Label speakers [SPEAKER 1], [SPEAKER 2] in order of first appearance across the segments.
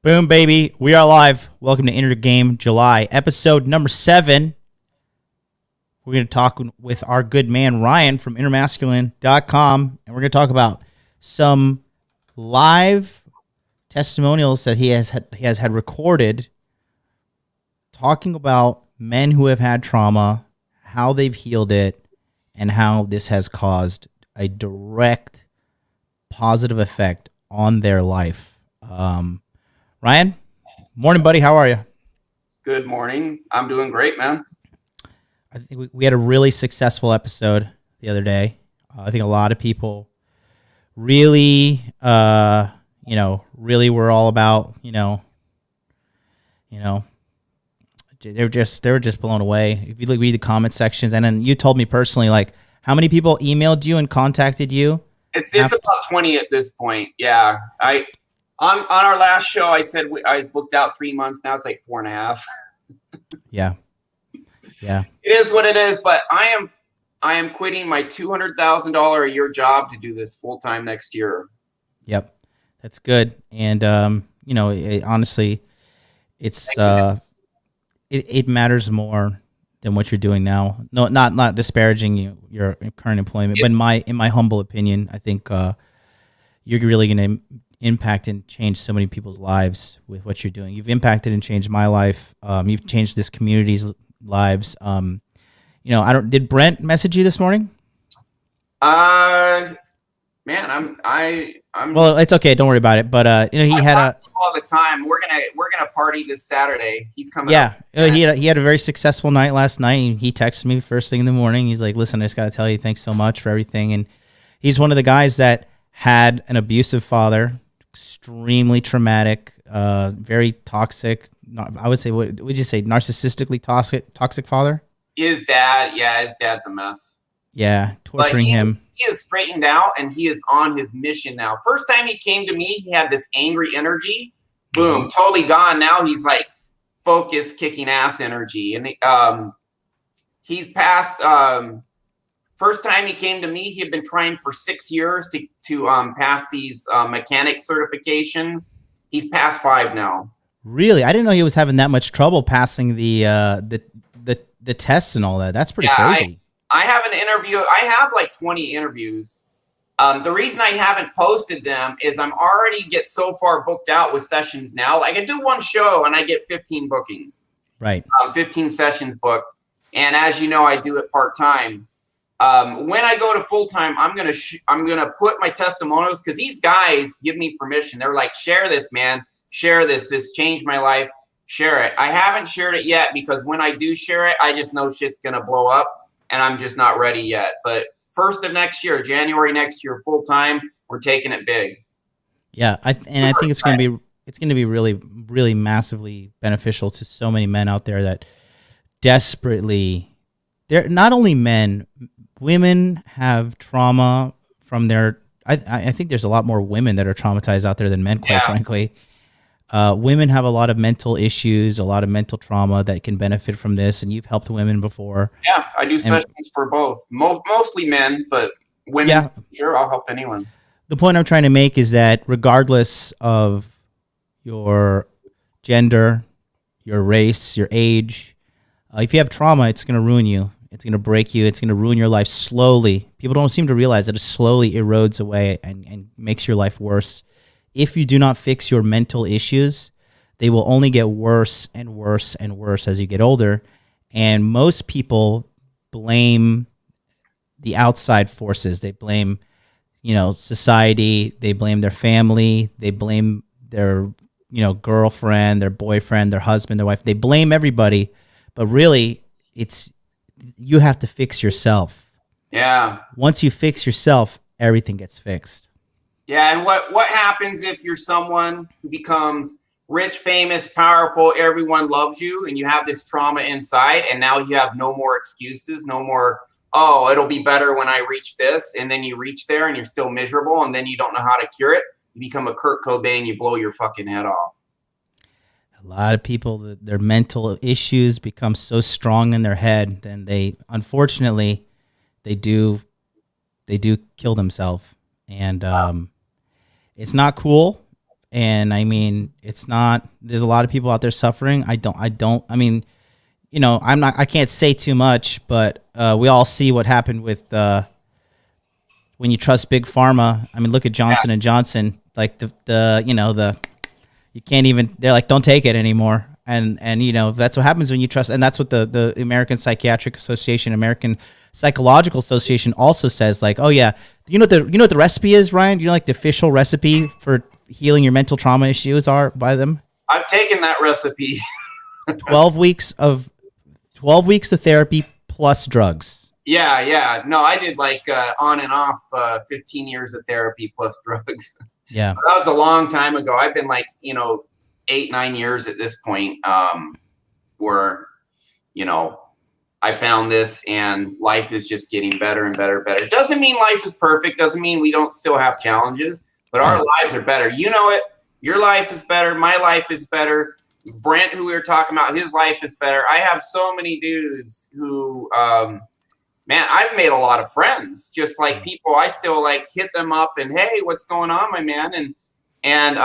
[SPEAKER 1] Boom, baby. We are live. Welcome to Inner Game July, episode number 7. We're going to talk with our good man, Ryan from innermasculine.com, and we're going to talk about some live testimonials that he has had recorded talking about men who have had trauma, how they've healed it, and how this has caused a direct positive effect on their life. Ryan, morning, buddy. How are you?
[SPEAKER 2] Good morning. I'm doing great, man.
[SPEAKER 1] I think we had a really successful episode the other day. I think a lot of people really, really were all about, they were just blown away. If you read the comment sections, and then you told me personally, like, how many people emailed you and contacted you?
[SPEAKER 2] It's about 20 at this point. Yeah, On our last show, I said I was booked out 3 months. Now it's like 4.5.
[SPEAKER 1] Yeah.
[SPEAKER 2] It is what it is. But I am quitting my $200,000 a year job to do this full time next year.
[SPEAKER 1] Yep, that's good. And honestly, it's it matters more than what you're doing now. No, not disparaging your current employment, but in my humble opinion, I think you're really going to impact and change so many people's lives with what you're doing. You've impacted and changed my life. You've changed this community's lives. Did Brent message you this morning?
[SPEAKER 2] Man, I'm
[SPEAKER 1] well, it's okay. Don't worry about it. But he had
[SPEAKER 2] all the time. We're gonna party this Saturday. He's coming.
[SPEAKER 1] Yeah, he had a very successful night last night. He texted me first thing in the morning. He's like, "Listen, I just got to tell you, thanks so much for everything." And he's one of the guys that had an abusive father. Extremely traumatic, very toxic. I would say, what would you say? Narcissistically toxic father?
[SPEAKER 2] His dad's a mess.
[SPEAKER 1] Yeah, torturing him.
[SPEAKER 2] He is straightened out and he is on his mission now. First time he came to me, he had this angry energy. Boom, totally gone. Now he's like focused, kicking ass energy. And he's passed. First time he came to me, he had been trying for 6 years to pass these mechanic certifications. He's passed 5 now.
[SPEAKER 1] Really? I didn't know he was having that much trouble passing the tests and all that. That's pretty crazy.
[SPEAKER 2] I have an interview. I have like 20 interviews. The reason I haven't posted them is I'm already get so far booked out with sessions now. Like I do one show and I get 15 bookings.
[SPEAKER 1] Right.
[SPEAKER 2] 15 sessions booked. And as you know, I do it part-time. When I go to full time, I'm gonna put my testimonials because these guys give me permission. They're like, share this, man, share this. This changed my life. Share it. I haven't shared it yet because when I do share it, I just know shit's gonna blow up, and I'm just not ready yet. But first of next year, January next year, full time, we're taking it big.
[SPEAKER 1] Yeah, I think it's gonna be really, really massively beneficial to so many men out there that desperately. They're not only men. Women have trauma from their. I think there's a lot more women that are traumatized out there than men, quite frankly. Women have a lot of mental issues, a lot of mental trauma that can benefit from this, and you've helped women before.
[SPEAKER 2] Yeah, I do sessions for both. Mostly men, but women, yeah. Sure, I'll help anyone.
[SPEAKER 1] The point I'm trying to make is that regardless of your gender, your race, your age, if you have trauma, it's going to ruin you. It's going to break you. It's going to ruin your life slowly. People don't seem to realize that it slowly erodes away and makes your life worse. If you do not fix your mental issues, they will only get worse and worse and worse as you get older. And most people blame the outside forces. They blame, society. They blame their family. They blame their, girlfriend, their boyfriend, their husband, their wife. They blame everybody. But really, you have to fix yourself.
[SPEAKER 2] Yeah.
[SPEAKER 1] Once you fix yourself, everything gets fixed.
[SPEAKER 2] Yeah, and what happens if you're someone who becomes rich, famous, powerful, everyone loves you, and you have this trauma inside, and now you have no more excuses, no more, oh, it'll be better when I reach this, and then you reach there and you're still miserable, and then you don't know how to cure it. You become a Kurt Cobain, you blow your fucking head off.
[SPEAKER 1] A lot of people, their mental issues become so strong in their head, then they, unfortunately, they do kill themselves. And it's not cool. And I mean, it's not, there's a lot of people out there suffering. I mean, I can't say too much, but we all see what happened with when you trust big pharma. I mean, look at Johnson and Johnson. Like you can't even. They're like, don't take it anymore. And that's what happens when you trust. And that's what the American Psychiatric Association, American Psychological Association also says. Like, oh yeah, what the recipe is, Ryan? Like the official recipe for healing your mental trauma issues are by them.
[SPEAKER 2] I've taken that recipe.
[SPEAKER 1] 12 weeks of therapy plus drugs.
[SPEAKER 2] Yeah. No, I did like on and off 15 years of therapy plus drugs.
[SPEAKER 1] Yeah.
[SPEAKER 2] That was a long time ago. I've been like, 8-9 years at this point where, I found this and life is just getting better and better and better. Doesn't mean life is perfect. Doesn't mean we don't still have challenges, but our lives are better. You know it. Your life is better. My life is better. Brent, who we were talking about, his life is better. I have so many dudes who, man, I've made a lot of friends. Just like people, I still like hit them up and, hey, what's going on, my man? And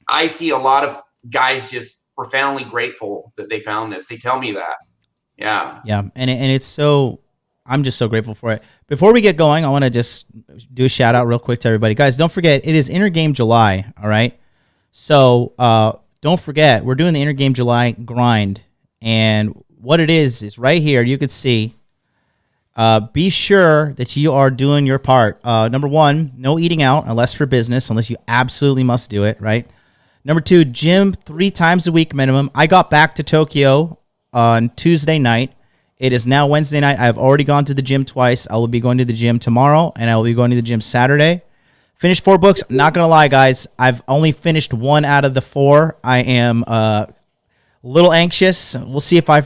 [SPEAKER 2] I see a lot of guys just profoundly grateful that they found this. They tell me that. Yeah.
[SPEAKER 1] And it's so, I'm just so grateful for it. Before we get going, I want to just do a shout out real quick to everybody. Guys, don't forget, it is Inner Game July, all right? So don't forget, we're doing the Inner Game July grind. And what it is right here, you could see. Be sure that you are doing your part. Number one, no eating out unless for business, unless you absolutely must do it, right? Number two, gym 3 times a week minimum. I got back to Tokyo on Tuesday night. It is now Wednesday night. I've already gone to the gym twice. I will be going to the gym tomorrow, and I will be going to the gym Saturday. Finished 4 books. Not going to lie, guys. I've only finished 1 out of the 4. I am a little anxious. We'll see if I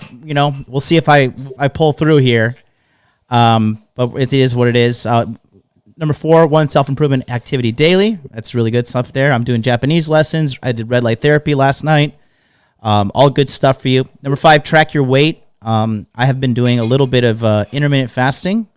[SPEAKER 1] pull through here. But it is what it is. Number 4, 1 self-improvement activity daily. That's really good stuff there. I'm doing Japanese lessons. I did red light therapy last night. All good stuff for you. Number 5, track your weight. I have been doing a little bit of intermittent fasting,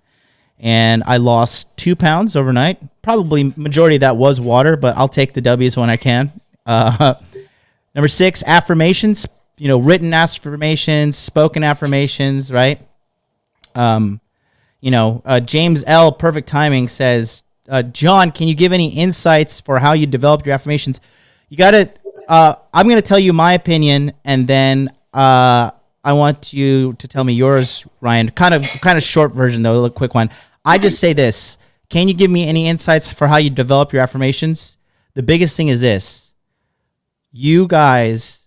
[SPEAKER 1] and I lost 2 pounds overnight. Probably majority of that was water, but I'll take the W's when I can. Number 6, affirmations. Written affirmations, spoken affirmations, right? James L. Perfect Timing says, John, can you give any insights for how you developed your affirmations? You got to, I'm going to tell you my opinion, and then I want you to tell me yours, Ryan. Kind of short version, though, a quick one. I just say this. Can you give me any insights for how you develop your affirmations? The biggest thing is this. You guys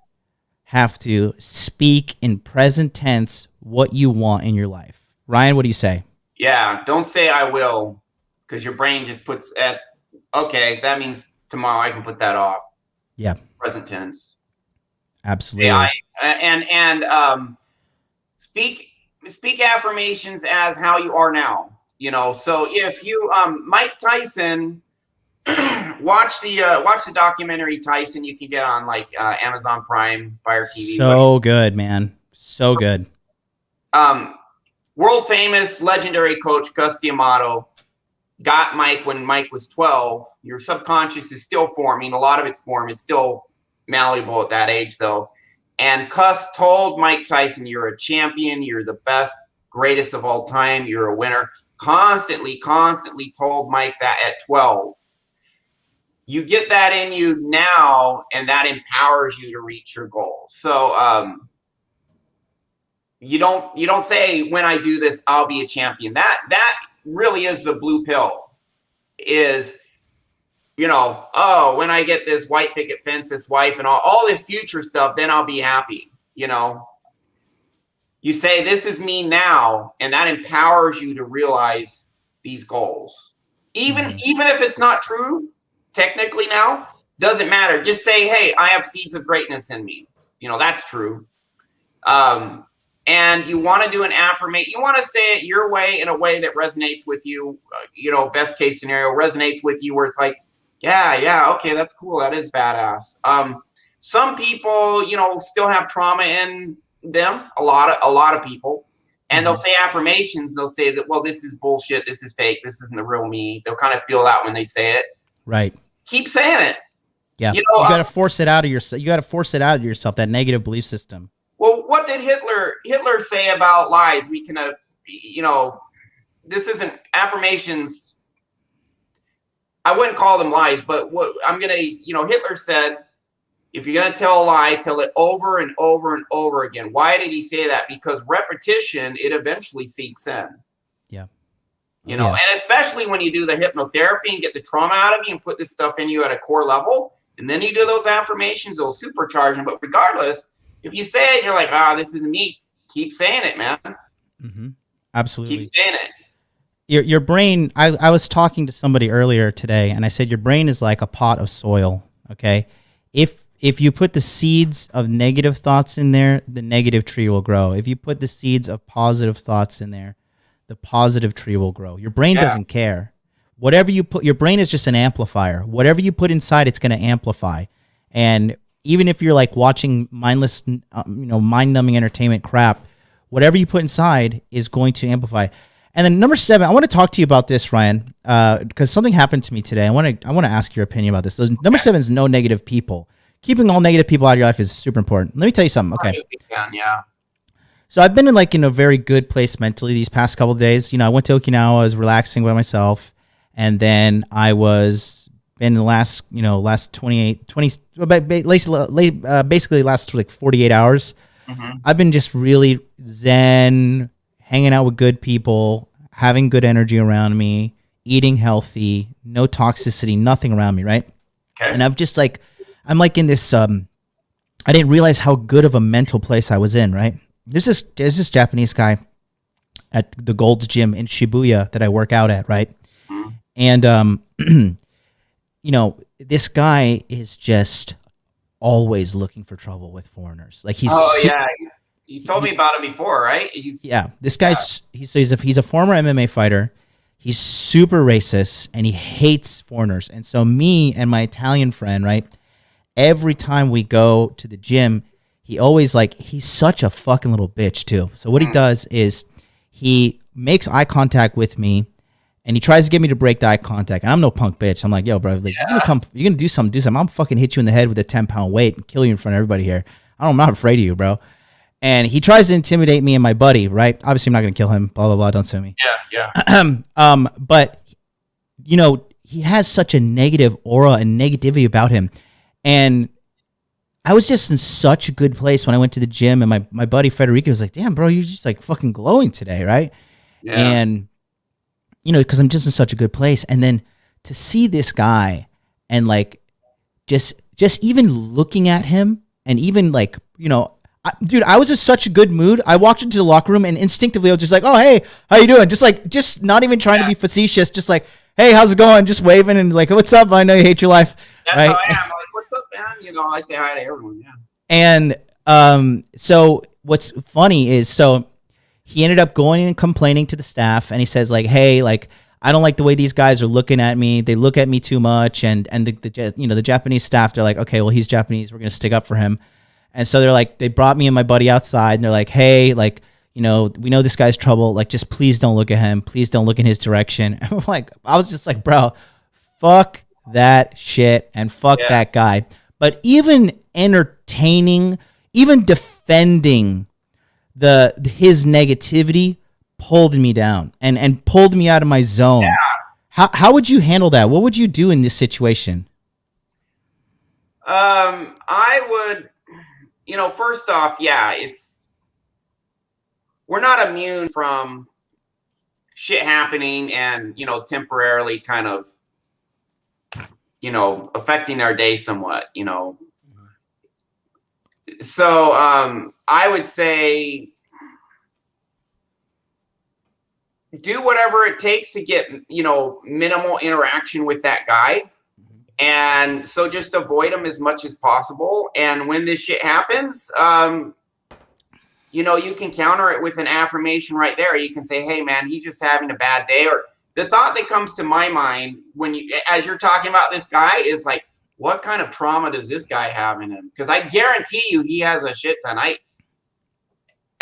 [SPEAKER 1] have to speak in present tense what you want in your life. Ryan, what do you say?
[SPEAKER 2] Yeah, don't say I will, because your brain just puts that. Okay, that means tomorrow I can put that off.
[SPEAKER 1] Yeah.
[SPEAKER 2] Present tense.
[SPEAKER 1] Absolutely.
[SPEAKER 2] Speak affirmations as how you are now. So if you Mike Tyson, watch the documentary Tyson. You can get on like Amazon Prime, Fire TV.
[SPEAKER 1] So good, man. So good.
[SPEAKER 2] World famous, legendary coach Gus D'Amato got Mike when Mike was 12. Your subconscious is still forming. A lot of it's formed. It's still malleable at that age, though. And Gus told Mike Tyson, you're a champion. You're the best, greatest of all time. You're a winner. Constantly told Mike that at 12. You get that in you now, and that empowers you to reach your goals. So, you don't say, when I do this, I'll be a champion. That really is the blue pill. Is, when I get this white picket fence, this wife, and all this future stuff, then I'll be happy. You say, this is me now, and that empowers you to realize these goals. Even if it's not true, technically now, doesn't matter. Just say, hey, I have seeds of greatness in me. That's true. And you want to do an affirmation. You want to say it your way, in a way that resonates with you. Best case scenario resonates with you, where it's like, yeah, okay, that's cool. That is badass. Some people, still have trauma in them. A lot of people, and they'll say affirmations. They'll say that, well, this is bullshit. This is fake. This isn't the real me. They'll kind of feel that when they say it.
[SPEAKER 1] Right.
[SPEAKER 2] Keep saying it.
[SPEAKER 1] Yeah.
[SPEAKER 2] You know,
[SPEAKER 1] You got to force it out of yourself. You got to force it out of yourself, that negative belief system.
[SPEAKER 2] well, what did Hitler say about lies? We can, this isn't affirmations. I wouldn't call them lies, but what I'm gonna, Hitler said, if you're gonna tell a lie, tell it over and over and over again. Why did he say that? Because repetition, it eventually sinks in.
[SPEAKER 1] Yeah.
[SPEAKER 2] And especially when you do the hypnotherapy and get the trauma out of you and put this stuff in you at a core level, and then you do those affirmations, it'll supercharge them. But regardless, if you say it and you're like, this isn't me, keep saying it, man.
[SPEAKER 1] Mm-hmm. Absolutely.
[SPEAKER 2] Keep saying it.
[SPEAKER 1] Your brain, I was talking to somebody earlier today, and I said your brain is like a pot of soil, okay? If you put the seeds of negative thoughts in there, the negative tree will grow. If you put the seeds of positive thoughts in there, the positive tree will grow. Your brain doesn't care. Whatever you put, your brain is just an amplifier. Whatever you put inside, it's going to amplify. And even if you're like watching mindless, mind-numbing entertainment crap, whatever you put inside is going to amplify. And then number 7, I want to talk to you about this, Ryan, because something happened to me today. I want to ask your opinion about this. So number 7 is no negative people. Keeping all negative people out of your life is super important. Let me tell you something. Okay.
[SPEAKER 2] Yeah.
[SPEAKER 1] So I've been in a very good place mentally these past couple of days. I went to Okinawa, I was relaxing by myself, and then I was in the last basically last like 48 hours. Mm-hmm. I've been just really zen, hanging out with good people, having good energy around me, eating healthy, no toxicity, nothing around me, right? Okay. And I'm in this I didn't realize how good of a mental place I was in, right? There's this Japanese guy at the Gold's Gym in Shibuya that I work out at, right? And this guy is just always looking for trouble with foreigners. Like he's
[SPEAKER 2] you told me about him before, right?
[SPEAKER 1] This guy's he's a former MMA fighter. He's super racist and he hates foreigners. And so me and my Italian friend, right? Every time we go to the gym, he always he's such a fucking little bitch too. So what he does is he makes eye contact with me and he tries to get me to break the eye contact. And I'm no punk bitch. I'm like, yo, bro, you're gonna do something. I'm fucking hit you in the head with a 10-pound weight and kill you in front of everybody here. I'm not afraid of you, bro. And he tries to intimidate me and my buddy, right? Obviously I'm not gonna kill him, blah, blah, blah, don't sue me.
[SPEAKER 2] Yeah.
[SPEAKER 1] But he has such a negative aura and negativity about him. And I was just in such a good place when I went to the gym, and my buddy Federico was like, damn, bro, you're just fucking glowing today, right? Yeah. And, because I'm just in such a good place. And then to see this guy and just even looking at him and even dude, I was in such a good mood. I walked into the locker room and instinctively I was just like, oh, hey, how you doing? Just not even trying to be facetious, just like, hey, how's it going? Just waving and what's up? I know you hate your life.
[SPEAKER 2] That's
[SPEAKER 1] right?
[SPEAKER 2] How I am. What's up, man? I say hi to everyone. Yeah.
[SPEAKER 1] And so what's funny is, he ended up going and complaining to the staff, and he says hey, I don't like the way these guys are looking at me. They look at me too much, and the Japanese staff, they're like, okay, well, he's Japanese, we're gonna stick up for him. And so they brought me and my buddy outside, and they're like, hey, we know this guy's trouble. Just please don't look at him. Please don't look in his direction. And I was just like, bro, fuck that shit and fuck that guy. But even entertaining, even defending his negativity pulled me down and pulled me out of my zone. Yeah. How would you handle that? What would you do in this situation?
[SPEAKER 2] I would, first off, we're not immune from shit happening and, temporarily kind of, affecting our day somewhat, So I would say do whatever it takes to get, minimal interaction with that guy. And so just avoid him as much as possible. And when this shit happens, you can counter it with an affirmation right there. You can say, hey, man, he's just having a bad day. Or the thought that comes to my mind as you're talking about this guy is what kind of trauma does this guy have in him? Because I guarantee you he has a shit ton.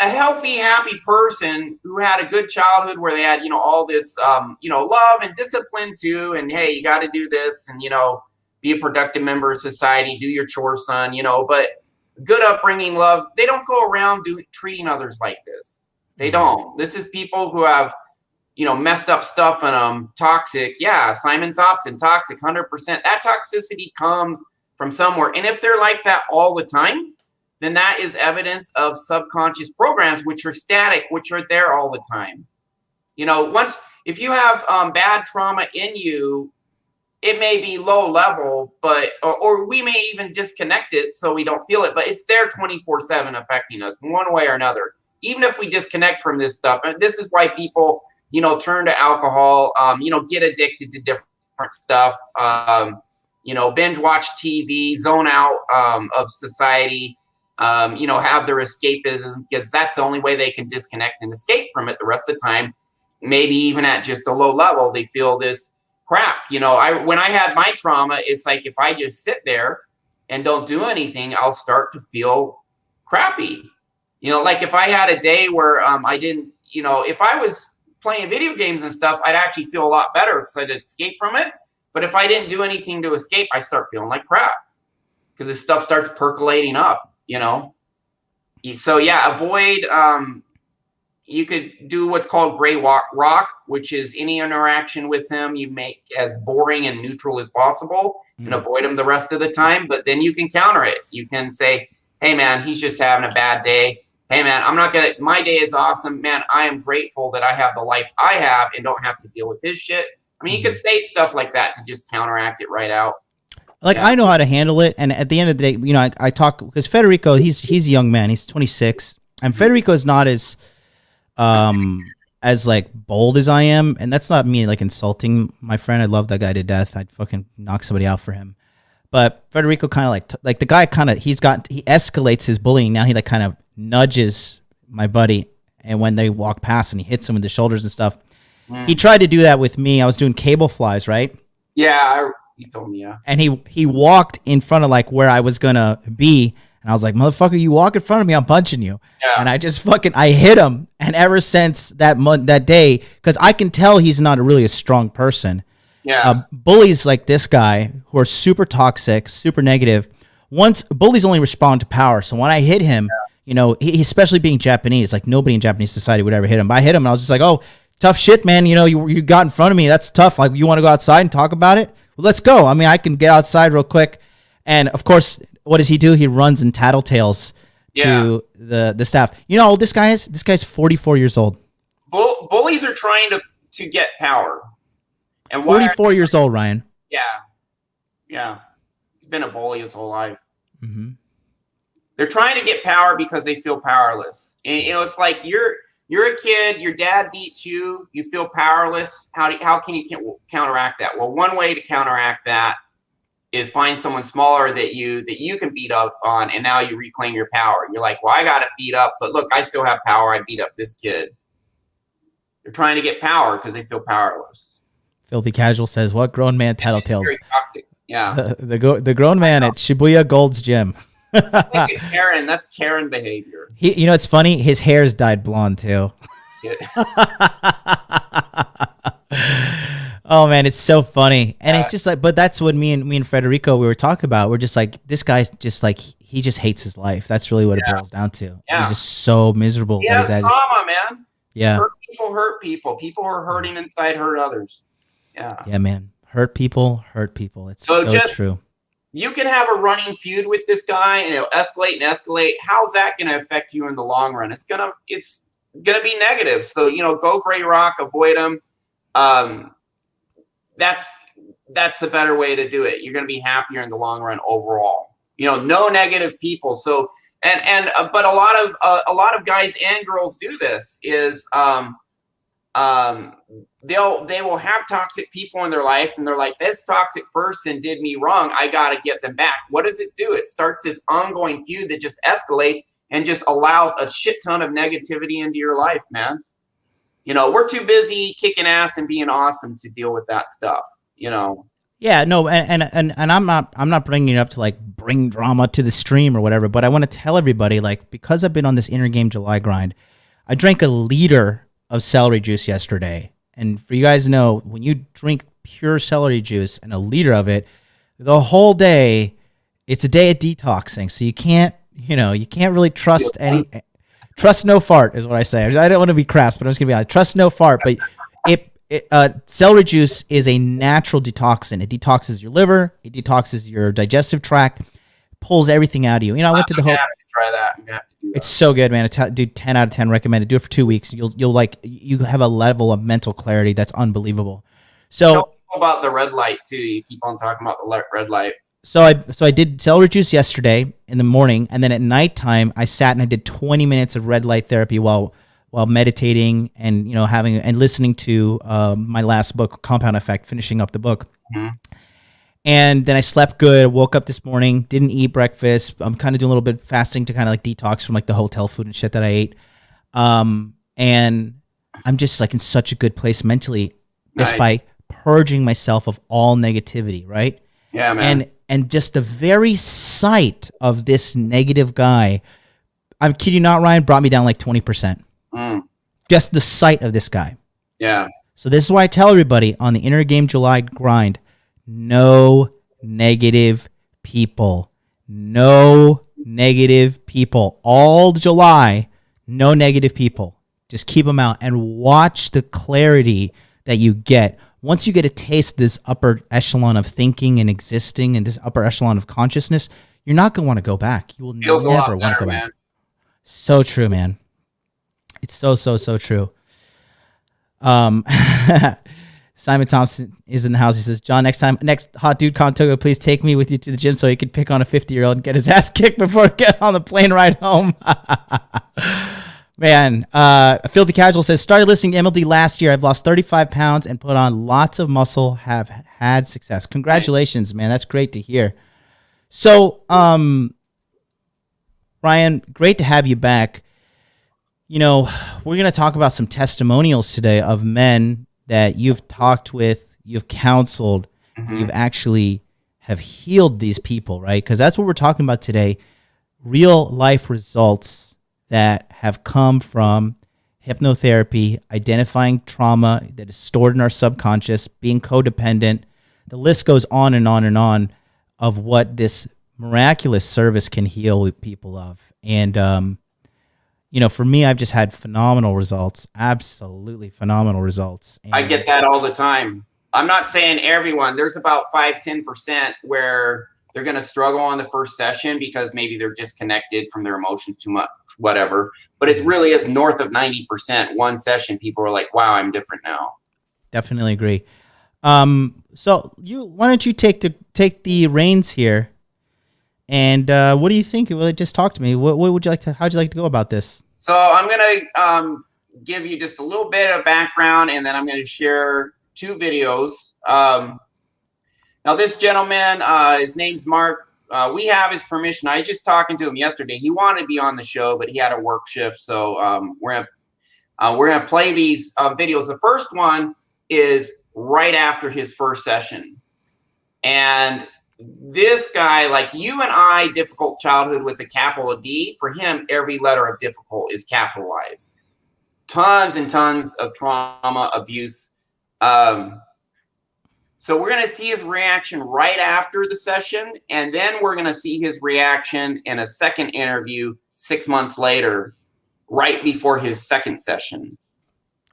[SPEAKER 2] A healthy, happy person who had a good childhood where they had, all this, love and discipline too. And hey, you got to do this. And, be a productive member of society, do your chores, son, but good upbringing, love. They don't go around treating others like this. They don't. This is people who have, messed up stuff in them, toxic. Yeah, Simon Thompson, toxic, 100%. That toxicity comes from somewhere. And if they're like that all the time, then that is evidence of subconscious programs, which are static, which are there all the time. If you have bad trauma in you, it may be low level, but or we may even disconnect it so we don't feel it, but it's there 24/7 affecting us one way or another. Even if we disconnect from this stuff, and this is why people, turn to alcohol, get addicted to different stuff, binge watch TV, zone out of society, have their escapism, because that's the only way they can disconnect and escape from it. The rest of the time, maybe even at just a low level, they feel this crap. When I had my trauma, it's like if I just sit there and don't do anything, I'll start to feel crappy. Like if I had a day where I didn't, if I was playing video games and stuff, I'd actually feel a lot better because I'd escape from it. But if I didn't do anything to escape, I start feeling like crap because this stuff starts percolating up, So yeah, avoid. You could do what's called gray rock, which is any interaction with him you make as boring and neutral as possible and avoid him the rest of the time. But then you can counter it. You can say, hey, man, he's just having a bad day. Hey, man, my day is awesome. Man, I am grateful that I have the life I have and don't have to deal with his shit. I mean, you could say stuff like that to just counteract it right out.
[SPEAKER 1] I know how to handle it. And at the end of the day, I talk because Federico, he's a young man. He's 26. And Federico is not as bold as I am, and that's not me insulting my friend. I love that guy to death. I'd fucking knock somebody out for him. But Federico kind of like the guy he escalates his bullying. Now he kind of nudges my buddy, and when they walk past and he hits him with the shoulders and stuff. He tried to do that with me. I was doing cable flies, right?
[SPEAKER 2] Yeah, you told me, yeah.
[SPEAKER 1] And he walked in front of where I was gonna be. And I was like, motherfucker, you walk in front of me, I'm punching you. Yeah. And I just I hit him. And ever since that day, because I can tell he's not really a strong person.
[SPEAKER 2] Yeah.
[SPEAKER 1] Bullies like this guy who are super toxic, super negative. Bullies only respond to power. So when I hit him, he, especially being Japanese, nobody in Japanese society would ever hit him. But I hit him and I was just like, oh, tough shit, man. You got in front of me. That's tough. You want to go outside and talk about it? Well, let's go. I mean, I can get outside real quick. And of course, what does he do? He runs and tattletales to the staff. You know how old this guy is? This guy's 44 years old.
[SPEAKER 2] Bullies are trying to get power. And
[SPEAKER 1] 44 years old, Ryan.
[SPEAKER 2] Yeah. Yeah. He's been a bully his whole life.
[SPEAKER 1] Mm-hmm.
[SPEAKER 2] They're trying to get power because they feel powerless. And, it's like you're a kid, your dad beats you, you feel powerless. How can you counteract that? Well, one way to counteract that is find someone smaller that you can beat up on, and now you reclaim your power. You're like, well, I got it beat up, but look, I still have power. I beat up this kid. They're trying to get power because they feel powerless.
[SPEAKER 1] Filthy Casual says, what grown man tattletales?
[SPEAKER 2] Very toxic. Yeah.
[SPEAKER 1] the grown man at Shibuya Gold's gym.
[SPEAKER 2] Karen, that's Karen behavior.
[SPEAKER 1] It's funny. His hair's dyed blonde too. Oh man, it's so funny. And it's just but that's what me and Federico, we were talking about. We're just this guy's just he just hates his life. That's really what it boils down to.
[SPEAKER 2] Yeah.
[SPEAKER 1] He's just so miserable.
[SPEAKER 2] He has trauma, man.
[SPEAKER 1] Yeah.
[SPEAKER 2] Hurt people. People who are hurting inside hurt others. Yeah.
[SPEAKER 1] Yeah, man. Hurt people. It's so true.
[SPEAKER 2] You can have a running feud with this guy and it'll escalate and escalate. How's that going to affect you in the long run? It's gonna be negative. So, go gray rock, avoid them. That's the better way to do it. You're going to be happier in the long run overall. No negative people. So, but a lot of guys and girls do this is, they will have toxic people in their life and they're like, this toxic person did me wrong. I got to get them back. What does it do? It starts this ongoing feud that just escalates and just allows a shit ton of negativity into your life, man. We're too busy kicking ass and being awesome to deal with that stuff,
[SPEAKER 1] Yeah, no, and I'm not bringing it up to bring drama to the stream or whatever, but I want to tell everybody because I've been on this Inner Game July grind, I drank a liter of celery juice yesterday. And for you guys to know, when you drink pure celery juice and a liter of it, the whole day. It's a day of detoxing, so you can't really trust any. Trust no fart is what I say. I don't want to be crass, but I'm just gonna be honest. Trust no fart, but celery juice is a natural detoxant. It detoxes your liver, it detoxes your digestive tract, pulls everything out of you. I went to the whole.
[SPEAKER 2] Try that. I'm gonna have to do that.
[SPEAKER 1] It's so good, man. Dude, 10 out of 10 recommended. Do it for 2 weeks. You have a level of mental clarity that's unbelievable. So
[SPEAKER 2] tell people about the red light too. You keep on talking about the red light.
[SPEAKER 1] So I did celery juice yesterday in the morning, and then at nighttime I sat and I did 20 minutes of red light therapy while meditating and having and listening to my last book, Compound Effect, finishing up the book. Mm-hmm. And then I slept good. I woke up this morning, didn't eat breakfast. I'm kind of doing a little bit of fasting to kind of like detox from like the hotel food and shit that I ate. And I'm just like in such a good place mentally just by purging myself of all negativity, right?
[SPEAKER 2] Yeah, man.
[SPEAKER 1] And just the very sight of this negative guy, I'm kidding you not, Ryan, brought me down like 20%. Just the sight of this guy.
[SPEAKER 2] Yeah.
[SPEAKER 1] So this is why I tell everybody on the Inner Game July grind, no negative people. No negative people. All July, no negative people. Just keep them out and watch the clarity that you get. Once you get a taste of this upper echelon of thinking and existing and this upper echelon of consciousness, you're not going to want to go back. You will never want to go back. So true, man. It's so true. Simon Thompson is in the house. He says, John, next hot dude Contoga, please take me with you to the gym so he could pick on a 50-year-old and get his ass kicked before getting on the plane ride home. Man, Filthy Casual says, started listening to MLD last year. I've lost 35 pounds and put on lots of muscle, have had success. Congratulations, man. That's great to hear. So, Ryan, great to have you back. We're going to talk about some testimonials today of men that you've talked with, you've counseled, you've actually have healed these people, right? Because that's what we're talking about today. Real life results that have come from hypnotherapy, identifying trauma that is stored in our subconscious, being codependent. The list goes on and on and on of what this miraculous service can heal people of. And, for me, I've just had phenomenal results, absolutely phenomenal results. And
[SPEAKER 2] I get that all the time. I'm not saying everyone. There's about 5-10% where they're going to struggle on the first session because maybe they're disconnected from their emotions too much, whatever. But it really is north of 90%. One session, people are like, wow, I'm different now.
[SPEAKER 1] Definitely agree. So why don't you take the reins here? And what do you think? Well, just talk to me. What would you like to? How'd you like to go about this?
[SPEAKER 2] So I'm gonna give you just a little bit of background, and then I'm gonna share 2 videos. Now this gentleman, his name's Mark. We have his permission. I was just talking to him yesterday. He wanted to be on the show, but he had a work shift. So we're gonna play these videos. The first one is right after his first session, and this guy, like you and I, difficult childhood with a capital D. For him, every letter of difficult is capitalized. Tons and tons of trauma, abuse. So we're going to see his reaction right after the session, and then we're going to see his reaction in a second interview 6 months later, right before his second session.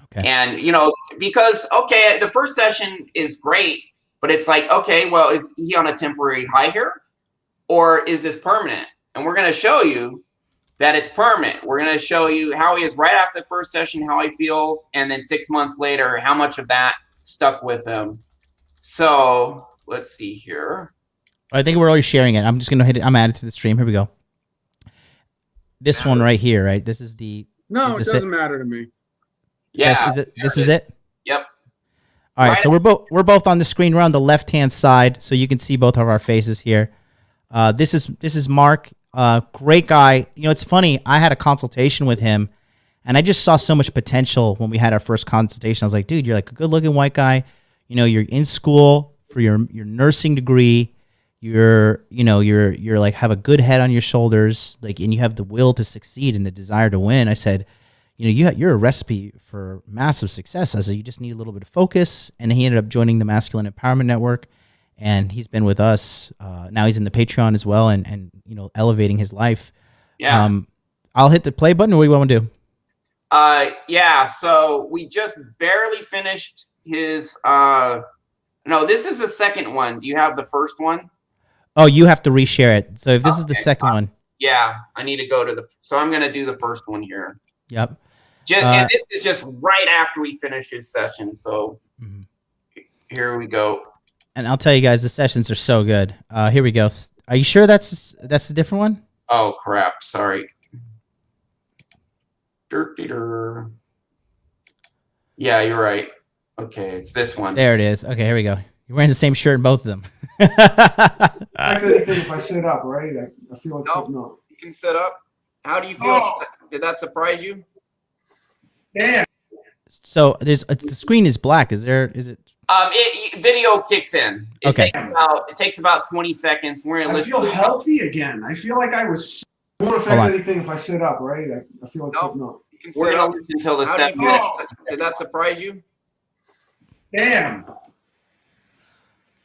[SPEAKER 2] Okay. And, because, the first session is great, but it's like, okay, well, is he on a temporary high here, or is this permanent? And we're going to show you that it's permanent. We're going to show you how he is right after the first session, how he feels, and then 6 months later, how much of that stuck with him. So let's see here.
[SPEAKER 1] I think we're already sharing it. I'm just going to hit it. I'm adding it to the stream. Here we go. This one right here, right? This is the...
[SPEAKER 3] No, it doesn't matter to me.
[SPEAKER 2] Yeah.
[SPEAKER 1] Yes, is it? This is it?
[SPEAKER 2] Yep.
[SPEAKER 1] All right, so we're both on the screen. We're on the left-hand side, so you can see both of our faces here. This is Mark, great guy. It's funny. I had a consultation with him, and I just saw so much potential when we had our first consultation. I was like, dude, you're like a good-looking white guy. You're in school for your nursing degree. You're like have a good head on your shoulders, like, and you have the will to succeed and the desire to win. I said, you're a recipe for massive success. I said, you just need a little bit of focus. And he ended up joining the Masculine Empowerment Network. and he's been with us. Now he's in the Patreon as well, and elevating his life.
[SPEAKER 2] Yeah.
[SPEAKER 1] I'll hit the play button. Or what do you want to do?
[SPEAKER 2] Yeah. So we just barely finished his. No, this is the second one. Do you have the first one?
[SPEAKER 1] Oh, you have to reshare it. So if this is the second one.
[SPEAKER 2] Yeah, I need to go to so I'm going to do the first one here.
[SPEAKER 1] Yep.
[SPEAKER 2] And this is just right after we finish his session. So here we go.
[SPEAKER 1] And I'll tell you guys, the sessions are so good. Here we go. Are you sure that's a different one?
[SPEAKER 2] Oh, crap. Sorry. Yeah, you're right. Okay, it's this one.
[SPEAKER 1] There it is. Okay, here we go. You're wearing the same shirt in both of them.
[SPEAKER 3] I could think if I sit up, right? I feel like sitting up.
[SPEAKER 2] You can sit up. How do you feel? Oh. Did that surprise you?
[SPEAKER 3] Damn.
[SPEAKER 1] So the screen is black. Is it?
[SPEAKER 2] Video kicks in. It takes about 20 seconds.
[SPEAKER 3] I feel healthy again. I feel like I was. It won't affect anything if I sit up, right? I feel like sitting up.
[SPEAKER 2] You can sit up until the second. Did that surprise you?
[SPEAKER 3] Damn.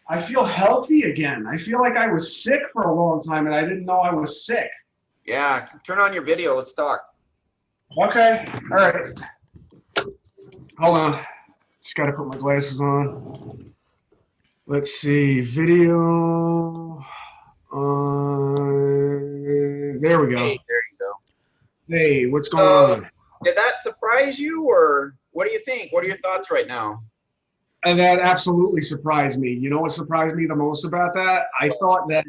[SPEAKER 3] I feel healthy again. I feel like I was sick for a long time and I didn't know I was sick.
[SPEAKER 2] Yeah, turn on your video. Let's talk.
[SPEAKER 3] Okay. All right. Hold on. Just got to put my glasses on. Let's see. Video. There we go.
[SPEAKER 2] Hey, there you go.
[SPEAKER 3] Hey, what's going on?
[SPEAKER 2] Did that surprise you, or what do you think? What are your thoughts right now?
[SPEAKER 3] And that absolutely surprised me. You know what surprised me the most about that? I thought that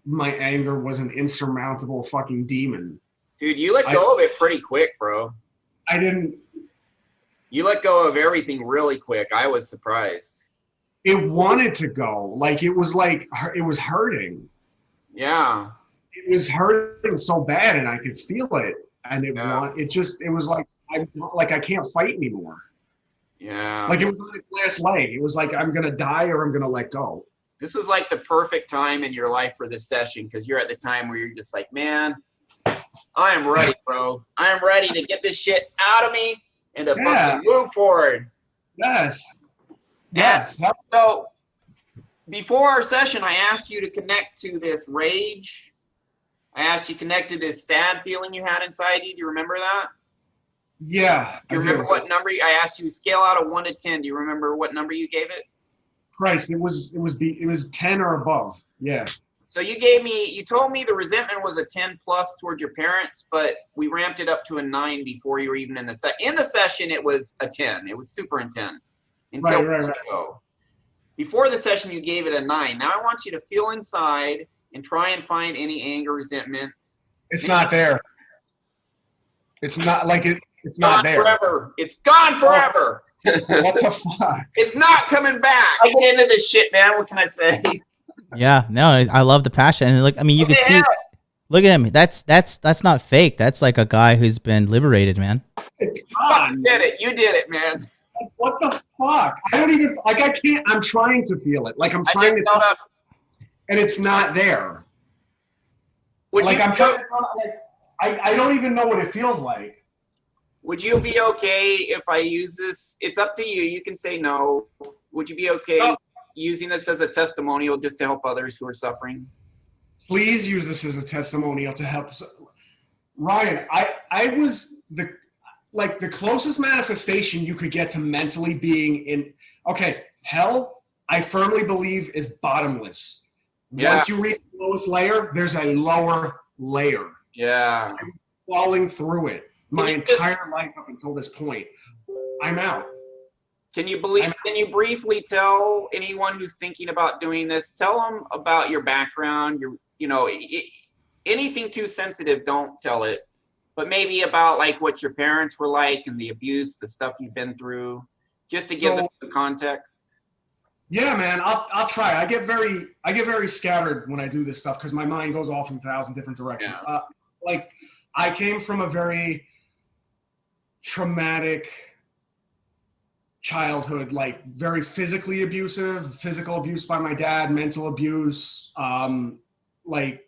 [SPEAKER 3] my anger was an insurmountable fucking demon.
[SPEAKER 2] Dude, you let go of it pretty quick, bro.
[SPEAKER 3] I didn't.
[SPEAKER 2] You let go of everything really quick. I was surprised.
[SPEAKER 3] It wanted to go. It was hurting.
[SPEAKER 2] Yeah.
[SPEAKER 3] It was hurting so bad and I could feel it. And it was like, I can't fight anymore.
[SPEAKER 2] Yeah.
[SPEAKER 3] Like it was on its last leg. It was like, I'm going to die or I'm going to let go.
[SPEAKER 2] This is like the perfect time in your life for this session because you're at the time where you're just like, man, I am ready, bro. I am ready to get this shit out of me and to fucking move forward.
[SPEAKER 3] Yes. Yes.
[SPEAKER 2] And so before our session, I asked you to connect to this rage. I asked you to connect to this sad feeling you had inside you. Do you remember that?
[SPEAKER 3] Yeah.
[SPEAKER 2] Do you remember what number? I asked you to scale out of 1 to 10. Do you remember what number you gave it?
[SPEAKER 3] Christ, it was 10 or above. Yeah.
[SPEAKER 2] So you told me the resentment was a 10 plus towards your parents, but we ramped it up to a 9 before you were even in the session. It was a 10. It was super intense until
[SPEAKER 3] right.
[SPEAKER 2] Go. Before the session, you gave it a 9. Now I want you to feel inside and try and find any anger, resentment.
[SPEAKER 3] It's not there. It's not like it. It's not there.
[SPEAKER 2] Forever. It's gone forever.
[SPEAKER 3] What the fuck?
[SPEAKER 2] It's not coming back. I get into this shit, man. What can I say?
[SPEAKER 1] Yeah, no, I love the passion. And look, I mean, you can see. Look at him. That's not fake. That's like a guy who's been liberated, man.
[SPEAKER 2] You did it. You did it, man.
[SPEAKER 3] What the fuck? I don't even I can't. I'm trying to feel it. I'm trying to, and it's not there. I'm trying. I don't even know what it feels like.
[SPEAKER 2] Would you be okay if I use this? It's up to you. You can say no. Would you be okay using this as a testimonial just to help others who are suffering?
[SPEAKER 3] Please use this as a testimonial to help. Ryan, I was the closest manifestation you could get to mentally being in. Okay, hell, I firmly believe is bottomless. Yeah. Once you reach the lowest layer, there's a lower layer.
[SPEAKER 2] Yeah.
[SPEAKER 3] I'm falling through it. My entire life up until this point, I'm out.
[SPEAKER 2] Can you briefly tell anyone who's thinking about doing this, tell them about your background, anything too sensitive, don't tell it, but maybe about what your parents were like and the abuse, the stuff you've been through, just to give them the context.
[SPEAKER 3] Yeah, man, I'll try. I get very scattered when I do this stuff because my mind goes off in 1,000 different directions. Yeah. I came from a very traumatic childhood, very physically abusive, physical abuse by my dad, mental abuse, very,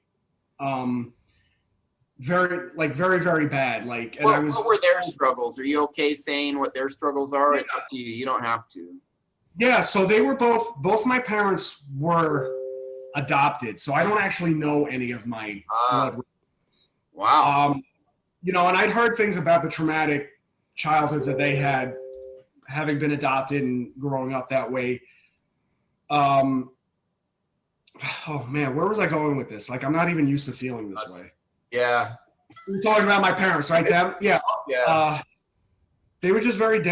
[SPEAKER 3] very bad.
[SPEAKER 2] What were their struggles? Are you okay saying what their struggles are? It's up to you. You don't have to.
[SPEAKER 3] Yeah, so they were both my parents were adopted, so I don't actually know any of my blood.
[SPEAKER 2] Wow.
[SPEAKER 3] You know, and I'd heard things about the traumatic childhoods that they had, having been adopted and growing up that way. Oh man, where was I going with this? Like, I'm not even used to feeling this way.
[SPEAKER 2] Yeah.
[SPEAKER 3] We're talking about my parents, right?
[SPEAKER 2] Yeah.
[SPEAKER 3] They were just very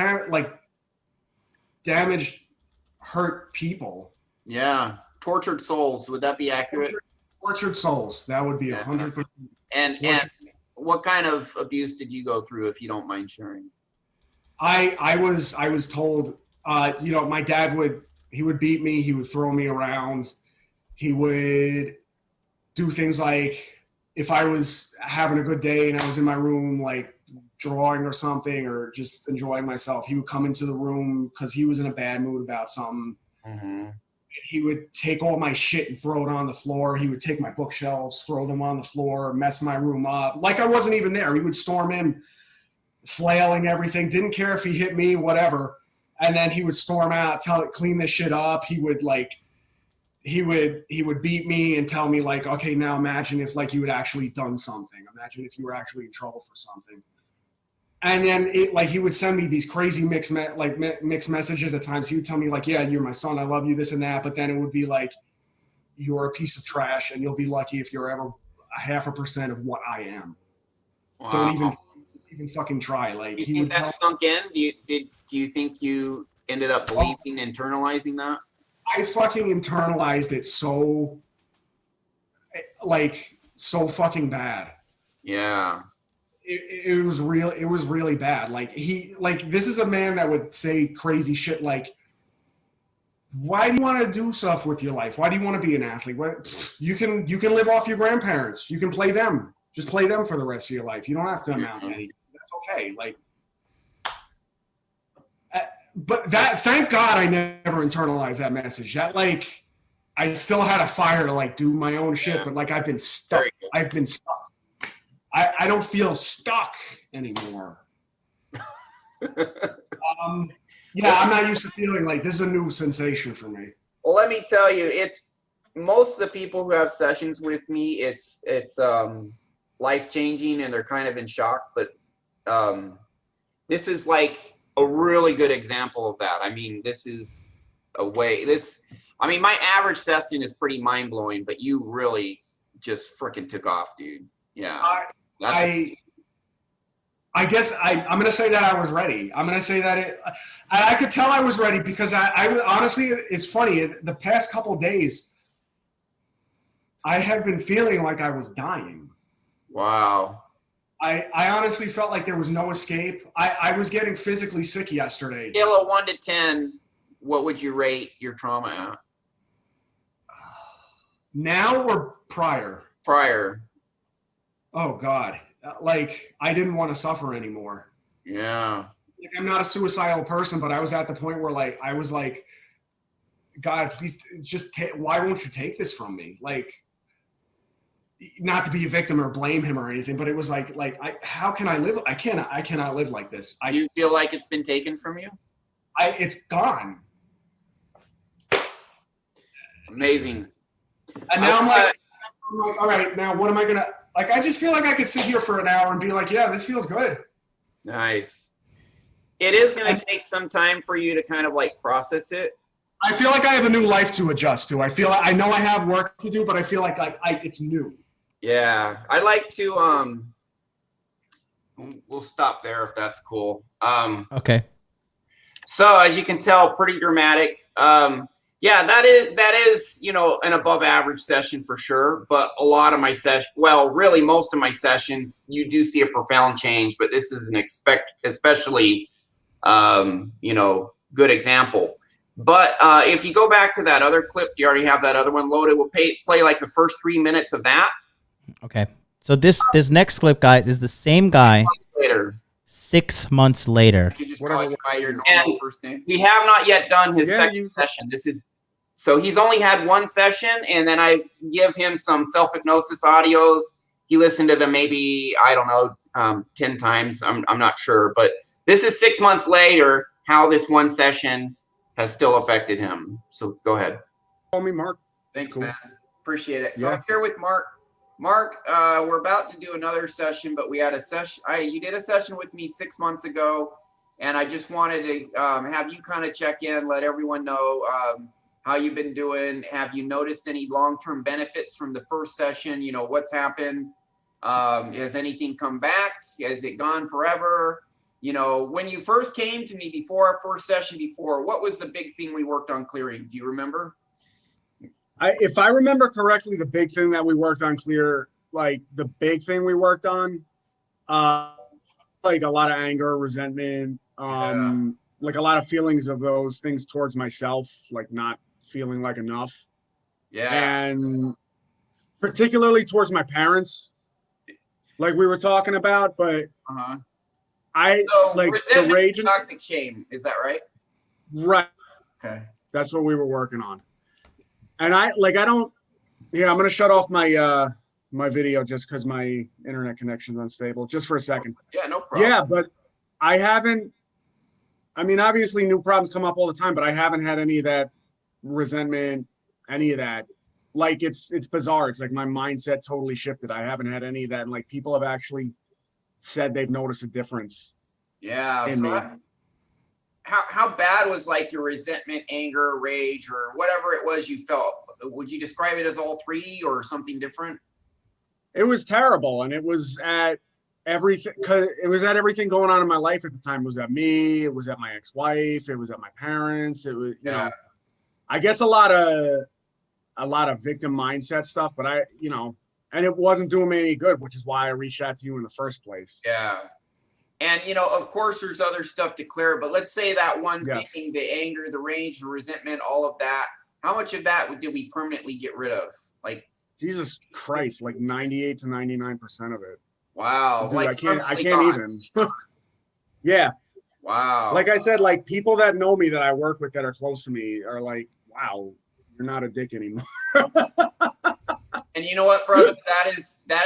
[SPEAKER 3] damaged, hurt people.
[SPEAKER 2] Yeah. Tortured souls. Would that be accurate?
[SPEAKER 3] Tortured souls. That would be 100%.
[SPEAKER 2] And what kind of abuse did you go through, if you don't mind sharing?
[SPEAKER 3] I was told, you know, my dad would beat me. He would throw me around. He would do things like, if I was having a good day and I was in my room, like drawing or something, or just enjoying myself, he would come into the room because he was in a bad mood about something.
[SPEAKER 2] Mm-hmm.
[SPEAKER 3] He would take all my shit and throw it on the floor. He would take my bookshelves, throw them on the floor, mess my room up. Like I wasn't even there. He would storm in, flailing everything. Didn't care if he hit me, whatever. And then he would storm out, clean this shit up. He would beat me and tell me, like, okay, now imagine if, like, you had actually done something. Imagine if you were actually in trouble for something. And then he would send me these crazy mixed messages at times. He would tell me, like, yeah, you're my son, I love you, this and that. But then it would be like, you're a piece of trash, and you'll be lucky if you're ever 0.5% of what I am. Wow. Don't even fucking try. Like,
[SPEAKER 2] you think that sunk in? Do you think you ended up believing, internalizing that?
[SPEAKER 3] I fucking internalized it so fucking bad.
[SPEAKER 2] Yeah.
[SPEAKER 3] It was real. It was really bad. This is a man that would say crazy shit like, why do you want to do stuff with your life? Why do you want to be an athlete? You can live off your grandparents. You can play them. Just play them for the rest of your life. You don't have to amount to anything. That's okay. Like, but thank God I never internalized that message. That, like, I still had a fire to, like, do my own shit, but, like, I've been stuck. I don't feel stuck anymore. I'm not used to feeling like this is a new sensation for me.
[SPEAKER 2] Well, let me tell you, it's most of the people who have sessions with me, it's life-changing, and they're kind of in shock, but this is like a really good example of that. I mean, this is my average session is pretty mind-blowing, but you really just freaking took off, dude. Yeah.
[SPEAKER 3] I guess I'm going to say that I was ready. I'm going to say that I could tell I was ready because I honestly, it's funny. The past couple of days, I have been feeling like I was dying.
[SPEAKER 2] Wow.
[SPEAKER 3] I honestly felt like there was no escape. I was getting physically sick yesterday.
[SPEAKER 2] Scale of 1 to 10, what would you rate your trauma at?
[SPEAKER 3] Now or prior?
[SPEAKER 2] Prior.
[SPEAKER 3] Oh, God. Like, I didn't want to suffer anymore.
[SPEAKER 2] Yeah.
[SPEAKER 3] Like, I'm not a suicidal person, but I was at the point where, like, I was like, God, please just why won't you take this from me? Like, not to be a victim or blame him or anything, but it was like how can I live? I cannot live like this.
[SPEAKER 2] Do you feel like it's been taken from you?
[SPEAKER 3] It's gone.
[SPEAKER 2] Amazing.
[SPEAKER 3] And now I'm like, all right, now what am I gonna, like, I just feel like I could sit here for an hour and be like, yeah, this feels good.
[SPEAKER 2] Nice. It is going to take some time for you to kind of, like, process it.
[SPEAKER 3] I feel like I have a new life to adjust to. I know I have work to do, but I feel like it's new.
[SPEAKER 2] Yeah. I like to, we'll stop there if that's cool.
[SPEAKER 1] Okay.
[SPEAKER 2] So as you can tell, pretty dramatic. Yeah, that is, an above average session for sure. But a lot of my really most of my sessions, you do see a profound change. But this is an especially, good example. But if you go back to that other clip, you already have that other one loaded. We'll play like the first 3 minutes of that.
[SPEAKER 1] Okay. So this next clip, guys, is the same guy. 6 months later.
[SPEAKER 2] You just call you by your normal first name. We have not yet done his second session. So he's only had one session, and then I give him some self-hypnosis audios. He listened to them maybe, 10 times. I'm not sure. But this is 6 months later, how this one session has still affected him. So go ahead.
[SPEAKER 3] Call me Mark.
[SPEAKER 2] Thanks,
[SPEAKER 3] Cool.
[SPEAKER 2] man. Appreciate it. So
[SPEAKER 3] Yeah.
[SPEAKER 2] I'm here with Mark. Mark, we're about to do another session, but we had a session. You did a session with me 6 months ago, and I just wanted to have you kind of check in, let everyone know how you've been doing. Have you noticed any long-term benefits from the first session? You know, what's happened? Has anything come back? Has it gone forever? You know, when you first came to me before our first session what was the big thing we worked on clearing? Do you remember?
[SPEAKER 3] If I remember correctly, the big thing that we worked on like a lot of anger, resentment, like a lot of feelings of those things towards myself, like not feeling like enough.
[SPEAKER 2] Yeah.
[SPEAKER 3] And particularly towards my parents, like we were talking about, but
[SPEAKER 2] So
[SPEAKER 3] like the
[SPEAKER 2] resentment,
[SPEAKER 3] rage and
[SPEAKER 2] toxic shame, is that right?
[SPEAKER 3] right.
[SPEAKER 2] Okay.
[SPEAKER 3] That's what we were working on. And I'm gonna shut off my my video just because my internet connection is unstable. Just for a second.
[SPEAKER 2] Yeah, no problem.
[SPEAKER 3] Yeah, but I haven't. I mean, obviously, new problems come up all the time, but I haven't had any of that resentment, any of that. Like it's bizarre. It's like my mindset totally shifted. I haven't had any of that. And like people have actually said they've noticed a difference.
[SPEAKER 2] Yeah.
[SPEAKER 3] In me.
[SPEAKER 2] How bad was like your resentment, anger, rage, or whatever it was you felt? Would you describe it as all three or something different?
[SPEAKER 3] It was terrible, and it was at everything. Cause it was at everything going on in my life at the time. It was at me. It was at my ex-wife. It was at my parents. It was, you know, I guess a lot of victim mindset stuff. But and it wasn't doing me any good, which is why I reached out to you in the first place.
[SPEAKER 2] Yeah. And, you know, of course, there's other stuff to clear, but let's say that one thing, the anger, the rage, the resentment, all of that, how much of that did we permanently get rid of? Like,
[SPEAKER 3] Jesus Christ, like 98 to 99% of it.
[SPEAKER 2] Wow.
[SPEAKER 3] Dude,
[SPEAKER 2] like
[SPEAKER 3] I can't even. Yeah.
[SPEAKER 2] Wow.
[SPEAKER 3] Like I said, like people that know me that I work with that are close to me are like, wow, you're not a dick anymore.
[SPEAKER 2] And you know what, brother? That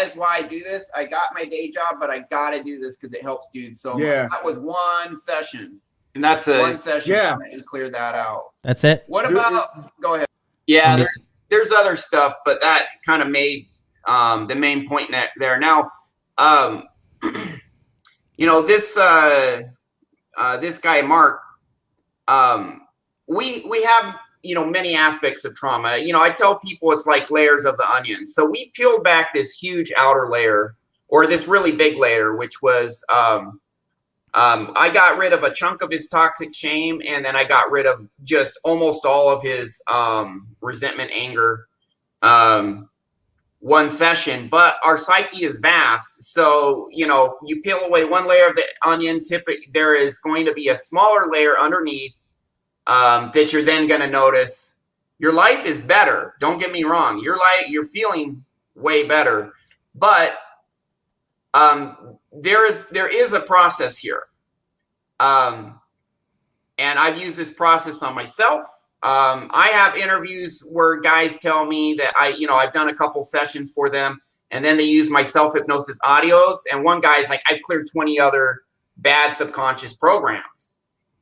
[SPEAKER 2] is why I do this. I got my day job, but I gotta do this because it helps dudes so much. That was one session. And that's one session.
[SPEAKER 3] Yeah.
[SPEAKER 2] To clear that out.
[SPEAKER 1] That's it.
[SPEAKER 2] What about go ahead? Yeah, there's other stuff, but that kind of made the main point there. Now you know, this guy Mark, we have, you know, many aspects of trauma. You know, I tell people it's like layers of the onion. So we peeled back this huge outer layer, or this really big layer, which was I got rid of a chunk of his toxic shame, and then I got rid of just almost all of his resentment, anger, one session. But our psyche is vast, so you know, you peel away one layer of the onion, there is going to be a smaller layer underneath that you're then going to notice. Your life is better. Don't get me wrong. You're feeling way better, but there is a process here. And I've used this process on myself. I have interviews where guys tell me that I've done a couple sessions for them, and then they use my self-hypnosis audios. And one guy's like, I've cleared 20 other bad subconscious programs.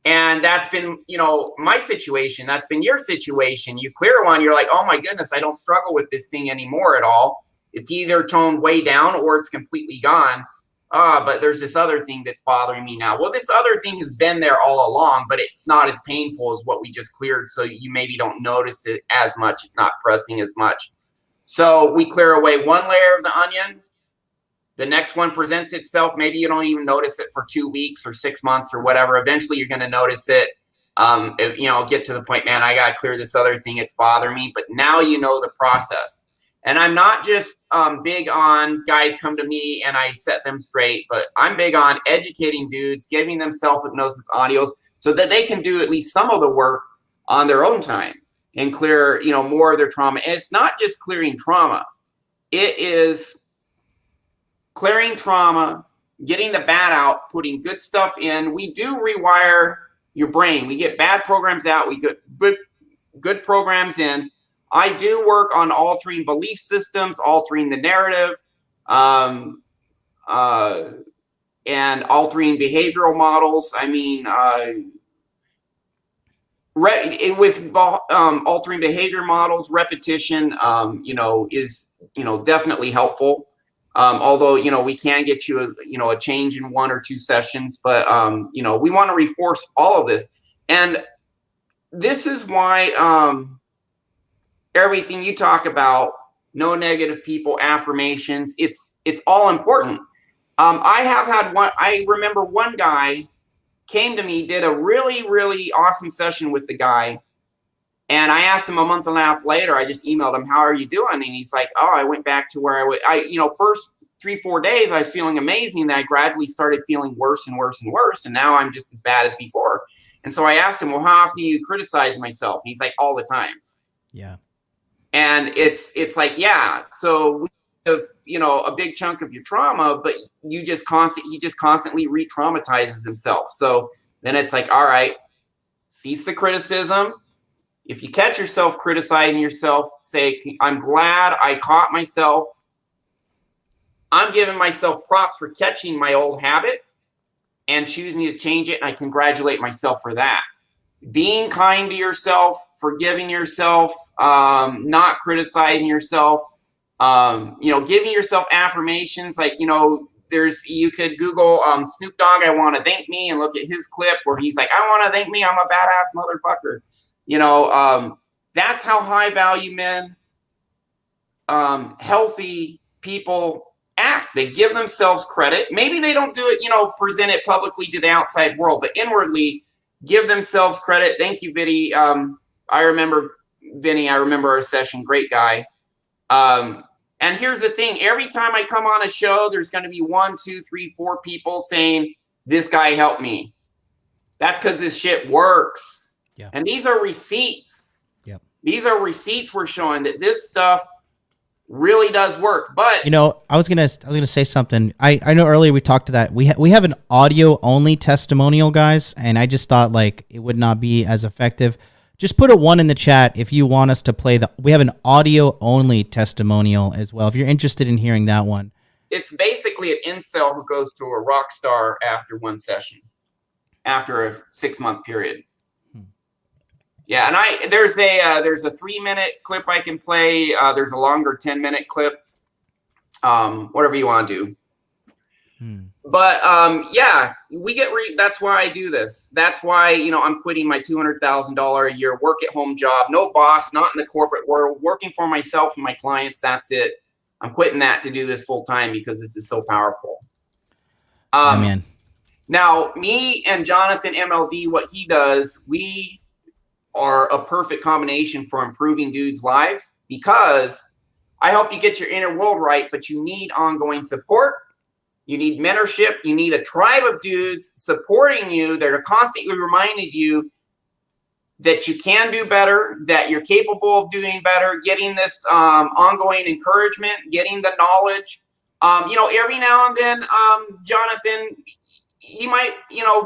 [SPEAKER 2] And that's been, you know, my situation. That's been your situation. You clear one, you're like, oh my goodness, I don't struggle with this thing anymore at all. It's either toned way down or it's completely gone. But there's this other thing that's bothering me now. Well, this other thing has been there all along, but it's not as painful as what we just cleared. So you maybe don't notice it as much. It's not pressing as much. So we clear away one layer of the onion. The next one presents itself. Maybe you don't even notice it for 2 weeks or 6 months or whatever. Eventually you're going to notice it. Get to the point, man, I got to clear this other thing. It's bothering me. But now you know the process. And I'm not just big on guys come to me and I set them straight, but I'm big on educating dudes, giving them self-hypnosis audios so that they can do at least some of the work on their own time and clear, you know, more of their trauma. And it's not just clearing trauma. It is clearing trauma, getting the bad out, putting good stuff in. We do rewire your brain. We get bad programs out. We get good programs in. I do work on altering belief systems, altering the narrative, and altering behavioral models. I mean, with altering behavior models, repetition, is definitely helpful. Although we can get you a change in 1 or 2 sessions, but we want to reinforce all of this, and this is why everything you talk about, no negative people, affirmations, it's all important. I have had one. I remember one guy came to me, did a really, really awesome session with the guy. And I asked him a month and a half later, I just emailed him, how are you doing? And he's like, oh, I went back to where first 3-4 days, I was feeling amazing. And I gradually started feeling worse and worse and worse. And now I'm just as bad as before. And so I asked him, well, how often do you criticize myself? And he's like, all the time.
[SPEAKER 1] Yeah.
[SPEAKER 2] And it's like, yeah. So we have, a big chunk of your trauma, but he just constantly re-traumatizes himself. So then it's like, all right, cease the criticism. If you catch yourself criticizing yourself, say, I'm glad I caught myself. I'm giving myself props for catching my old habit and choosing to change it. And I congratulate myself for that. Being kind to yourself, forgiving yourself, not criticizing yourself, giving yourself affirmations. Like, you could Google Snoop Dogg, I want to thank me, and look at his clip where he's like, I want to thank me, I'm a badass motherfucker. That's how high value men, healthy people act. They give themselves credit. Maybe they don't do it, present it publicly to the outside world, but inwardly give themselves credit. Thank you, Vinny. I remember our session. Great guy. And here's the thing. Every time I come on a show, there's going to be 1, 2, 3, 4 people saying, this guy helped me. That's because this shit works.
[SPEAKER 1] Yeah.
[SPEAKER 2] And these are receipts.
[SPEAKER 1] Yep.
[SPEAKER 2] These are receipts we're showing that this stuff really does work. But
[SPEAKER 1] I was gonna say something. I know earlier we talked to that. We have an audio only testimonial, guys, and I just thought like it would not be as effective. Just put a 1 in the chat if you want us to play we have an audio only testimonial as well. If you're interested in hearing that one.
[SPEAKER 2] It's basically an incel who goes to a rock star after one session, after a 6-month period. Yeah, and there's a 3-minute clip I can play. There's a longer 10-minute clip. Whatever you want to do. But yeah, that's why I do this. That's why I'm quitting my $200,000 a year work at home job. No boss, not in the corporate world. Working for myself and my clients. That's it. I'm quitting that to do this full time because this is so powerful.
[SPEAKER 1] Man.
[SPEAKER 2] Now, me and Jonathan MLD, what he does, we are a perfect combination for improving dudes' lives because I help you get your inner world right, but you need ongoing support. You need mentorship. You need a tribe of dudes supporting you that are constantly reminding you that you can do better, that you're capable of doing better, getting this ongoing encouragement, getting the knowledge. Every now and then, Jonathan, he might,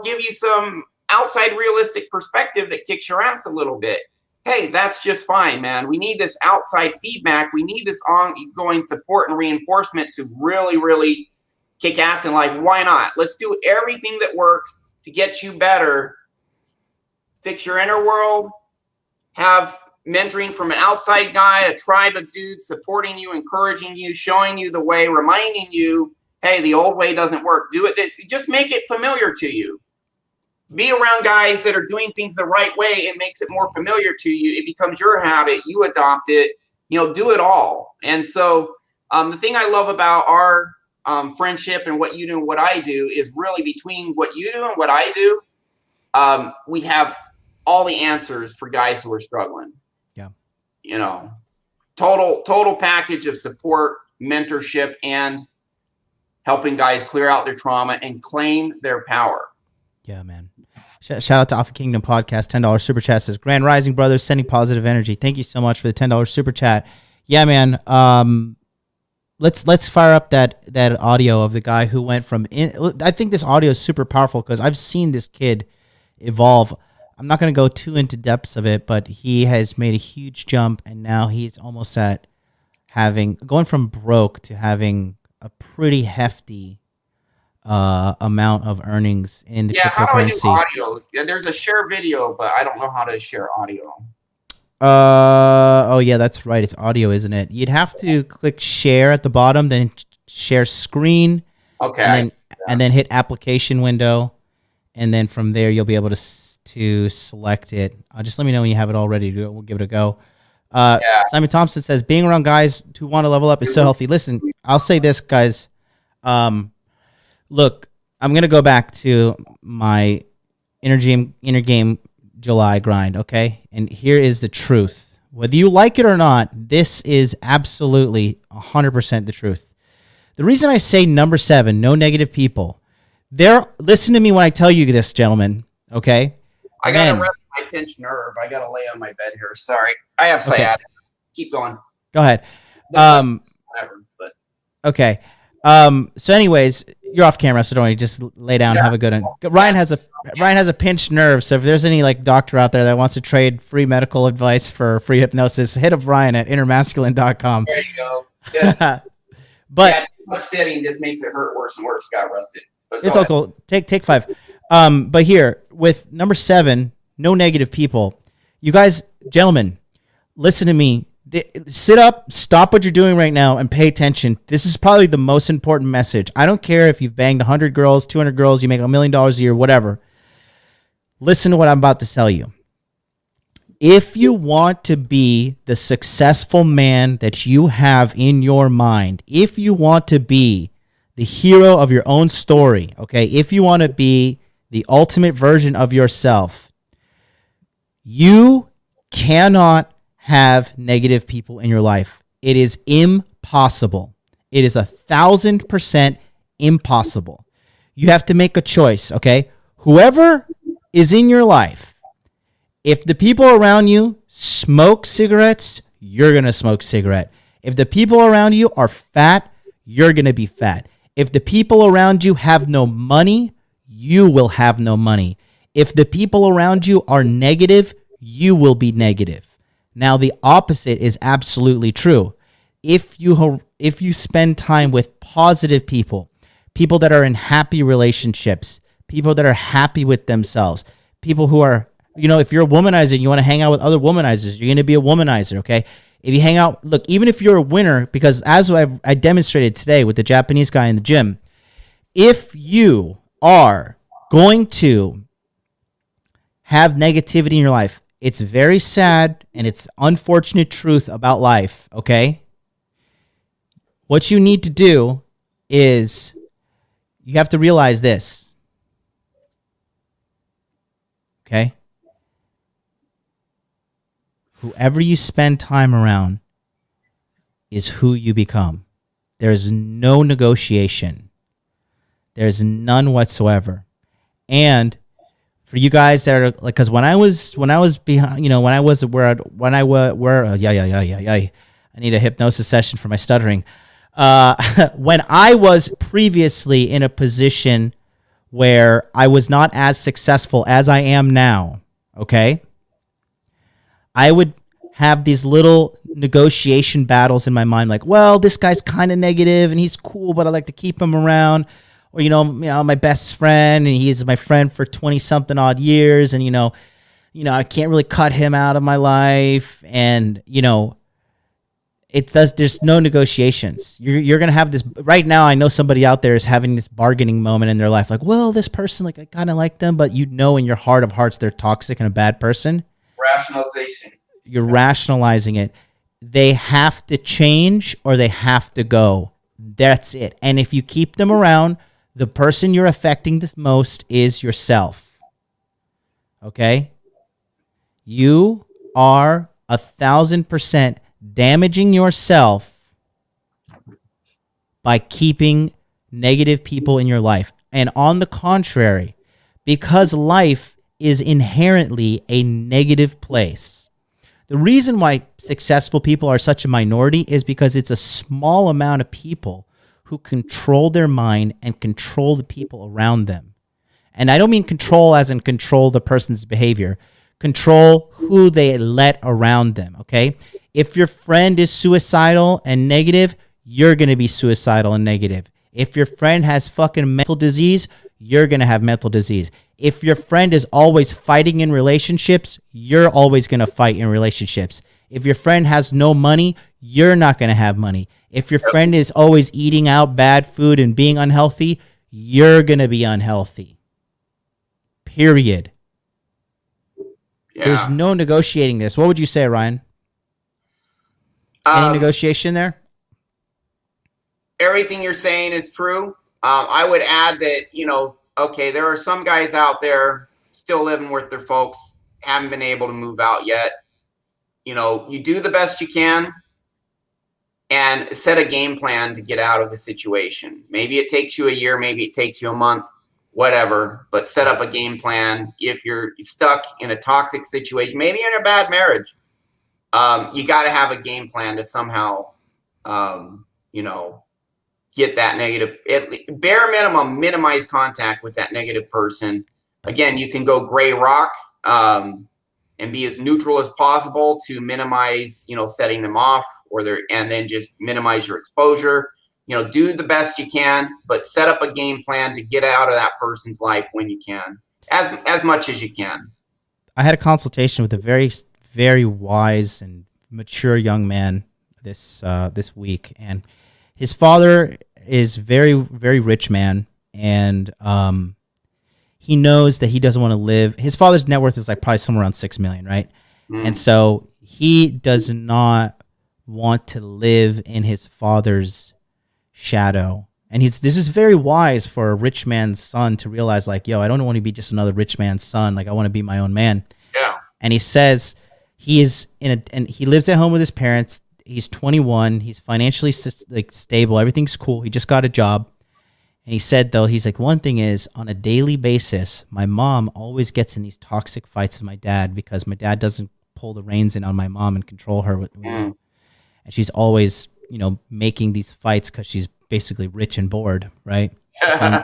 [SPEAKER 2] give you some outside realistic perspective that kicks your ass a little bit. Hey, that's just fine, man. We need this outside feedback. We need this ongoing support and reinforcement to really, really kick ass in life. Why not? Let's do everything that works to get you better. Fix your inner world. Have mentoring from an outside guy, a tribe of dudes supporting you, encouraging you, showing you the way, reminding you, hey, the old way doesn't work. Do it. Just make it familiar to you. Be around guys that are doing things the right way. It makes it more familiar to you. It becomes your habit. You adopt it. Do it all. And so the thing I love about our friendship and what you do and what I do is really between what you do and what I do, we have all the answers for guys who are struggling. Yeah. Total package of support, mentorship, and helping guys clear out their trauma and claim their power.
[SPEAKER 1] Yeah, man. Shout out to Alpha Kingdom Podcast. $10 super chat says, Grand Rising Brothers, sending positive energy. Thank you so much for the $10 super chat. Yeah, man. Let's fire up that audio of the guy who went from I think this audio is super powerful because I've seen this kid evolve. I'm not going to go too into depths of it, but he has made a huge jump, and now he's almost at going from broke to having a pretty hefty amount of earnings in the
[SPEAKER 2] Yeah, how do I do
[SPEAKER 1] cryptocurrency.
[SPEAKER 2] audio? Yeah, there's a share video, but I don't know how to share audio.
[SPEAKER 1] Oh yeah, that's right. It's audio, isn't it? You'd have to click share at the bottom, then share screen,
[SPEAKER 2] Okay.
[SPEAKER 1] and then hit application window, and then from there you'll be able to select it. Just let me know when you have it all ready to do it. We'll give it a go.
[SPEAKER 2] Yeah.
[SPEAKER 1] Simon Thompson says being around guys who want to level up is so healthy. Listen, I'll say this, guys. Look, I'm gonna go back to my inner game July grind, okay? And here is the truth. Whether you like it or not, this is absolutely 100% the truth. The reason I say number 7, no negative people. Listen to me when I tell you this, gentlemen, okay?
[SPEAKER 2] I got to rest my pinched nerve. I got to lay on my bed here. Sorry. I have sciatica. Okay. Keep going.
[SPEAKER 1] Go ahead.
[SPEAKER 2] Whatever, but.
[SPEAKER 1] Okay. So anyways, you're off camera, so don't worry. Just lay down, have a good one. Ryan has a pinched nerve, so if there's any like doctor out there that wants to trade free medical advice for free hypnosis, hit up Ryan at innermasculine.com.
[SPEAKER 2] There you go. Good.
[SPEAKER 1] But
[SPEAKER 2] too much sitting just makes it hurt worse and worse. Got rusted.
[SPEAKER 1] It's all cool. Take 5. But here with number 7, no negative people. You guys, gentlemen, listen to me. Sit up, stop what you're doing right now, and pay attention. This is probably the most important message. I don't care if you've banged 100 girls, 200 girls, you make $1 million a year, whatever. Listen to what I'm about to tell you. If you want to be the successful man that you have in your mind, if you want to be the hero of your own story, okay, if you want to be the ultimate version of yourself, you cannot have negative people in your life. It is impossible. It is 1,000% impossible. You have to make a choice, okay? Whoever is in your life, if the people around you smoke cigarettes, you're going to smoke cigarette. If the people around you are fat, you're going to be fat. If the people around you have no money, you will have no money. If the people around you are negative, you will be negative. Now, the opposite is absolutely true. If you spend time with positive people, people that are in happy relationships, people that are happy with themselves, people who are, if you're a womanizer and you want to hang out with other womanizers, you're going to be a womanizer, okay? If you hang out, look, even if you're a winner, because as I demonstrated today with the Japanese guy in the gym, if you are going to have negativity in your life, it's very sad and it's unfortunate truth about life, okay? What you need to do is you have to realize this, okay? Whoever you spend time around is who you become. There's no negotiation. There's none whatsoever. And for you guys that are like, because when I was behind, I need a hypnosis session for my stuttering. When I was previously in a position where I was not as successful as I am now, okay, I would have these little negotiation battles in my mind, like, well, this guy's kind of negative and he's cool, but I like to keep him around. Or, my best friend, and he's my friend for 20-something odd years, and, I can't really cut him out of my life. And, there's no negotiations. You're going to have this. Right now, I know somebody out there is having this bargaining moment in their life. Like, well, this person, like, I kind of like them, but in your heart of hearts, they're toxic and a bad person.
[SPEAKER 2] Rationalization.
[SPEAKER 1] You're rationalizing it. They have to change or they have to go. That's it. And if you keep them around, the person you're affecting the most is yourself. Okay? You are 1,000% damaging yourself by keeping negative people in your life. And on the contrary, because life is inherently a negative place. The reason why successful people are such a minority is because it's a small amount of people who control their mind and control the people around them. And I don't mean control as in control the person's behavior. Control who they let around them, okay? If your friend is suicidal and negative, you're going to be suicidal and negative. If your friend has fucking mental disease, you're going to have mental disease. If your friend is always fighting in relationships, you're always going to fight in relationships. If your friend has no money, you're not going to have money. If your friend is always eating out bad food and being unhealthy, you're going to be unhealthy. Period.
[SPEAKER 2] Yeah.
[SPEAKER 1] There's no negotiating this. What would you say, Ryan? Any negotiation there?
[SPEAKER 2] Everything you're saying is true. I would add that, okay, there are some guys out there still living with their folks, haven't been able to move out yet. You do the best you can and set a game plan to get out of the situation. Maybe it takes you a year, maybe it takes you a month, whatever, but set up a game plan. If you're stuck in a toxic situation, maybe in a bad marriage, you got to have a game plan to somehow, get that negative, bare minimum, minimize contact with that negative person. Again, you can go gray rock and be as neutral as possible to minimize, setting them off and then just minimize your exposure. Do the best you can, but set up a game plan to get out of that person's life when you can, as much as you can.
[SPEAKER 1] I had a consultation with a very, very wise and mature young man this week, and his father is very, very rich man, and he knows that he doesn't want to live. His father's net worth is like probably somewhere around $6 million, right? And so he does not want to live in his father's shadow. And this is very wise for a rich man's son to realize, like, yo, I don't want to be just another rich man's son. Like, I want to be my own man.
[SPEAKER 2] Yeah.
[SPEAKER 1] And he says he is and he lives at home with his parents. He's 21. He's financially stable. Everything's cool. He just got a job. And he said, though, he's like, one thing is, on a daily basis, my mom always gets in these toxic fights with my dad because my dad doesn't pull the reins in on my mom and control her. And she's always, making these fights because she's basically rich and bored, right? Her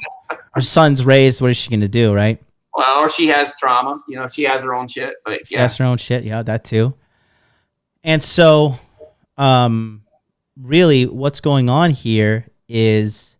[SPEAKER 1] son's raised. What is she going to do, right?
[SPEAKER 2] Well, or she has trauma. She has her own shit. But yeah.
[SPEAKER 1] She has her own shit. Yeah, that too. And so, really, what's going on here is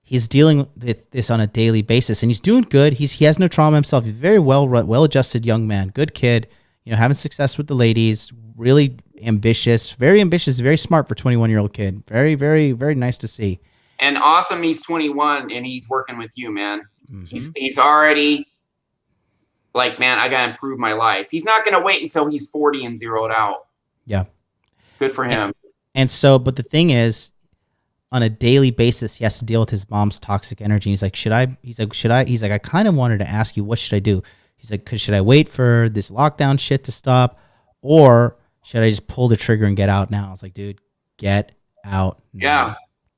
[SPEAKER 1] he's dealing with this on a daily basis, and he's doing good. He has no trauma himself. He's a very well-adjusted young man, good kid. Having success with the ladies. Really ambitious, very smart for a 21-year-old kid. Very, very, very nice to see.
[SPEAKER 2] And awesome. He's 21 and he's working with you, man.
[SPEAKER 1] Mm-hmm.
[SPEAKER 2] He's already like, man, I got to improve my life. He's not going to wait until he's 40 and zero it out.
[SPEAKER 1] Yeah.
[SPEAKER 2] Good for him.
[SPEAKER 1] And so, but the thing is, on a daily basis, he has to deal with his mom's toxic energy. He's like, should I? He's like, I kind of wanted to ask you, what should I do? He's like, should I wait for this lockdown shit to stop? Or should I just pull the trigger and get out now? I was like, dude, get out now.
[SPEAKER 2] Yeah.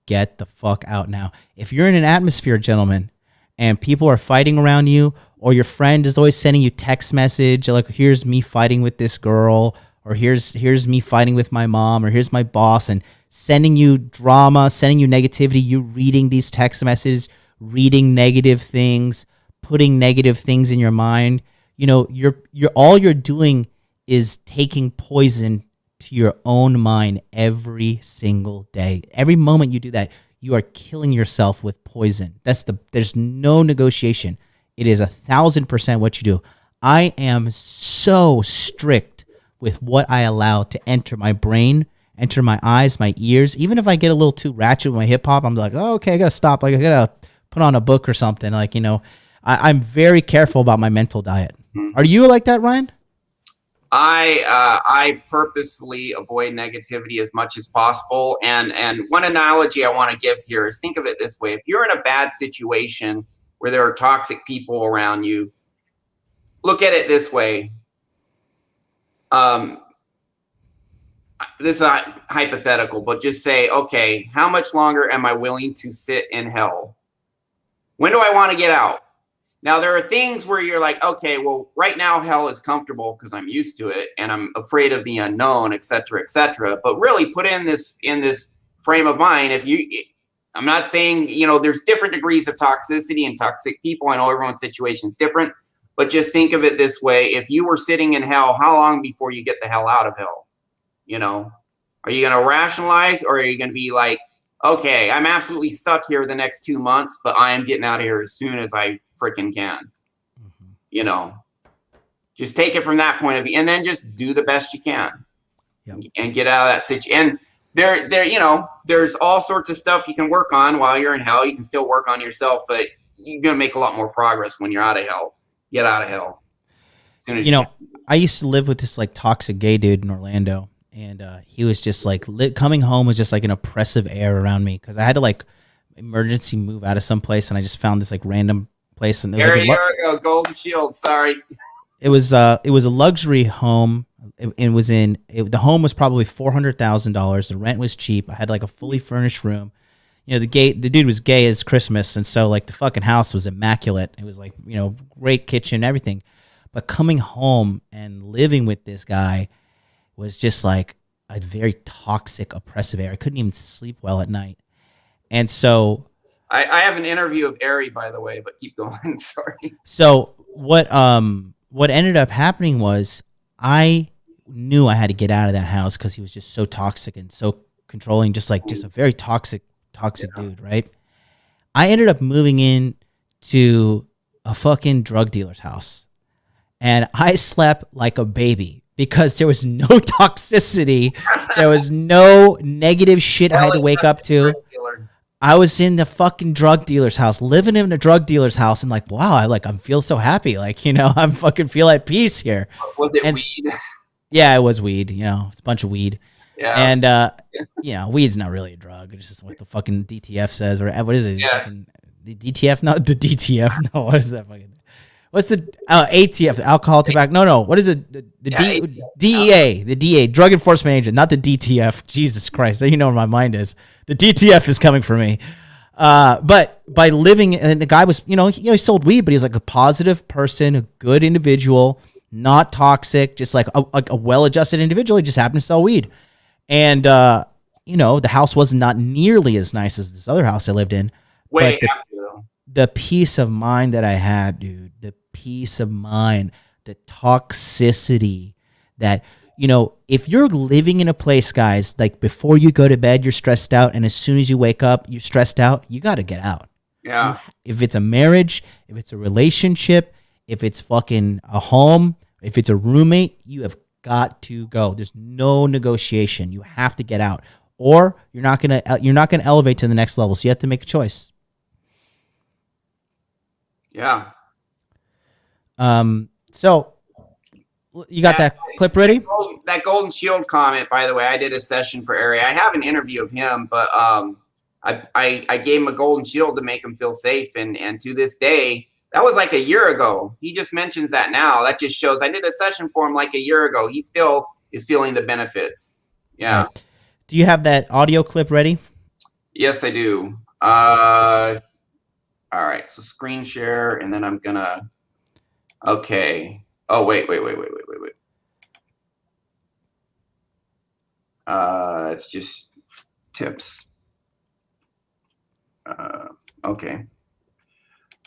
[SPEAKER 1] Get the fuck out now. If you're in an atmosphere, gentlemen, and people are fighting around you, or your friend is always sending you text message, like, here's me fighting with this girl, or here's me fighting with my mom, or here's my boss, and sending you drama, sending you negativity, you reading these text messages, reading negative things, putting negative things in your mind, you're all you're doing is taking poison to your own mind every single day. Every moment you do that, you are killing yourself with poison. There's no negotiation. It is 1,000% what you do. I am so strict with what I allow to enter my brain, enter my eyes, my ears. Even if I get a little too ratchet with my hip hop, I'm like, oh, okay, I gotta stop. Like, I gotta put on a book or something. Like, I'm very careful about my mental diet. Are you like that, Ryan?
[SPEAKER 2] I purposefully avoid negativity as much as possible. And one analogy I want to give here is, think of it this way. If you're in a bad situation where there are toxic people around you, look at it this way. This is not hypothetical, but just say, okay, how much longer am I willing to sit in hell? When do I want to get out? Now, there are things where you're like, okay, well, right now hell is comfortable because I'm used to it and I'm afraid of the unknown, et cetera, et cetera. But really put in this frame of mind. I'm not saying, there's different degrees of toxicity and toxic people. I know everyone's situation is different, but just think of it this way. If you were sitting in hell, how long before you get the hell out of hell? Are you going to rationalize, or are you going to be like, okay, I'm absolutely stuck here the next 2 months, but I am getting out of here as soon as I freaking can.
[SPEAKER 1] Mm-hmm.
[SPEAKER 2] You know, just take it from that point of view, and then just do the best you can, and get out of that situation. And there's all sorts of stuff you can work on while you're in hell. You can still work on yourself, but you're gonna make a lot more progress when you're out of hell. Get out of hell. As soon as
[SPEAKER 1] you know, I used to live with this like toxic gay dude in Orlando, and he was just like coming home was just like an oppressive air around me because I had to like emergency move out of some place, and I just found this like random place, and there was
[SPEAKER 2] like Golden Shield. Sorry,
[SPEAKER 1] it was a luxury home. The home was probably $400,000. The rent was cheap. I had like a fully furnished room. You know, the dude was gay as Christmas, and so like the fucking house was immaculate. It was like, you know, great kitchen, everything. But coming home and living with this guy was just like a very toxic, oppressive air. I couldn't even sleep well at night. And so
[SPEAKER 2] I have an interview of Ari, by the way, but keep going. Sorry.
[SPEAKER 1] So what ended up happening was I knew I had to get out of that house because he was just so toxic and so controlling, just a very toxic dude, right? I ended up moving in to a fucking drug dealer's house, and I slept like a baby because there was no toxicity, there was no negative shit I had to wake up to. I was in the fucking drug dealer's house, living in a drug dealer's house, and like, wow, I feel so happy, like, you know, I'm fucking feel at peace here.
[SPEAKER 2] Was it weed?
[SPEAKER 1] Yeah, it was weed. You know, it's a bunch of weed.
[SPEAKER 2] Yeah.
[SPEAKER 1] And you know, weed's not really a drug. It's just what the fucking DTF says, or what is it?
[SPEAKER 2] Yeah.
[SPEAKER 1] Fucking, the DTF, not the DTF. No, what is that fucking? What's the ATF? Alcohol, tobacco? No. What is it? DEA, the DEA, Drug Enforcement Agent, not the DTF. Jesus Christ, you know where my mind is. The DTF is coming for me. But by living, and the guy was, he sold weed, but he was like a positive person, a good individual, not toxic, just like a well-adjusted individual. He just happened to sell weed. And, the house was not nearly as nice as this other house I lived in.
[SPEAKER 2] Wait,
[SPEAKER 1] the peace of mind that I had, dude, the peace of mind, the toxicity that, if you're living in a place, guys, like before you go to bed, you're stressed out. And as soon as you wake up, you're stressed out. You got to get out.
[SPEAKER 2] Yeah.
[SPEAKER 1] If it's a marriage, if it's a relationship, if it's fucking a home, if it's a roommate, you have got to go. There's no negotiation. You have to get out, or you're not gonna elevate to the next level. So you have to make a choice.
[SPEAKER 2] Yeah.
[SPEAKER 1] So you got that clip ready?
[SPEAKER 2] That Golden Shield comment, by the way, I did a session for Ari. I have an interview of him, but I gave him a Golden Shield to make him feel safe, and to this day. That was like a year ago. He just mentions that now. That just shows I did a session for him like a year ago. He still is feeling the benefits. Yeah.
[SPEAKER 1] Right. Do you have that audio clip ready?
[SPEAKER 2] Yes, I do. All right. So screen share, and then I'm gonna. Okay. Oh, wait. It's just tips. Okay.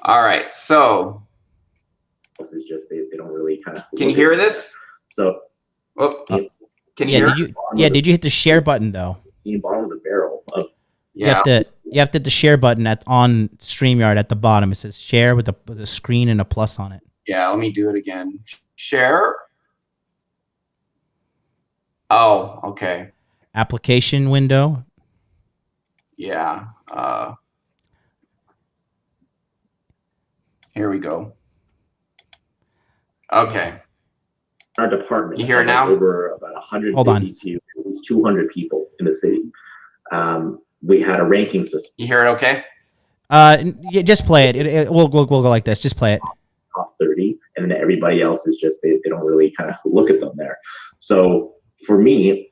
[SPEAKER 2] All right, so
[SPEAKER 4] this is just they don't really kind of.
[SPEAKER 2] Can you hear this?
[SPEAKER 4] So,
[SPEAKER 2] can you hear?
[SPEAKER 1] Did you hit the share button though?
[SPEAKER 4] The bottom of the barrel of.
[SPEAKER 2] Yeah.
[SPEAKER 1] You have to hit the share button on StreamYard at the bottom. It says share with a screen and a plus on it.
[SPEAKER 2] Yeah, let me do it again. Share. Oh, okay.
[SPEAKER 1] Application window.
[SPEAKER 2] Yeah. Here we go. Okay.
[SPEAKER 4] Our department.
[SPEAKER 2] You hear it now?
[SPEAKER 4] Over about 150 to 200 people in the city. We had a ranking system.
[SPEAKER 2] You hear it okay?
[SPEAKER 1] Yeah, just play it. We'll go like this. Just play it.
[SPEAKER 4] Top 30, and then everybody else is just they don't really kind of look at them there. So for me,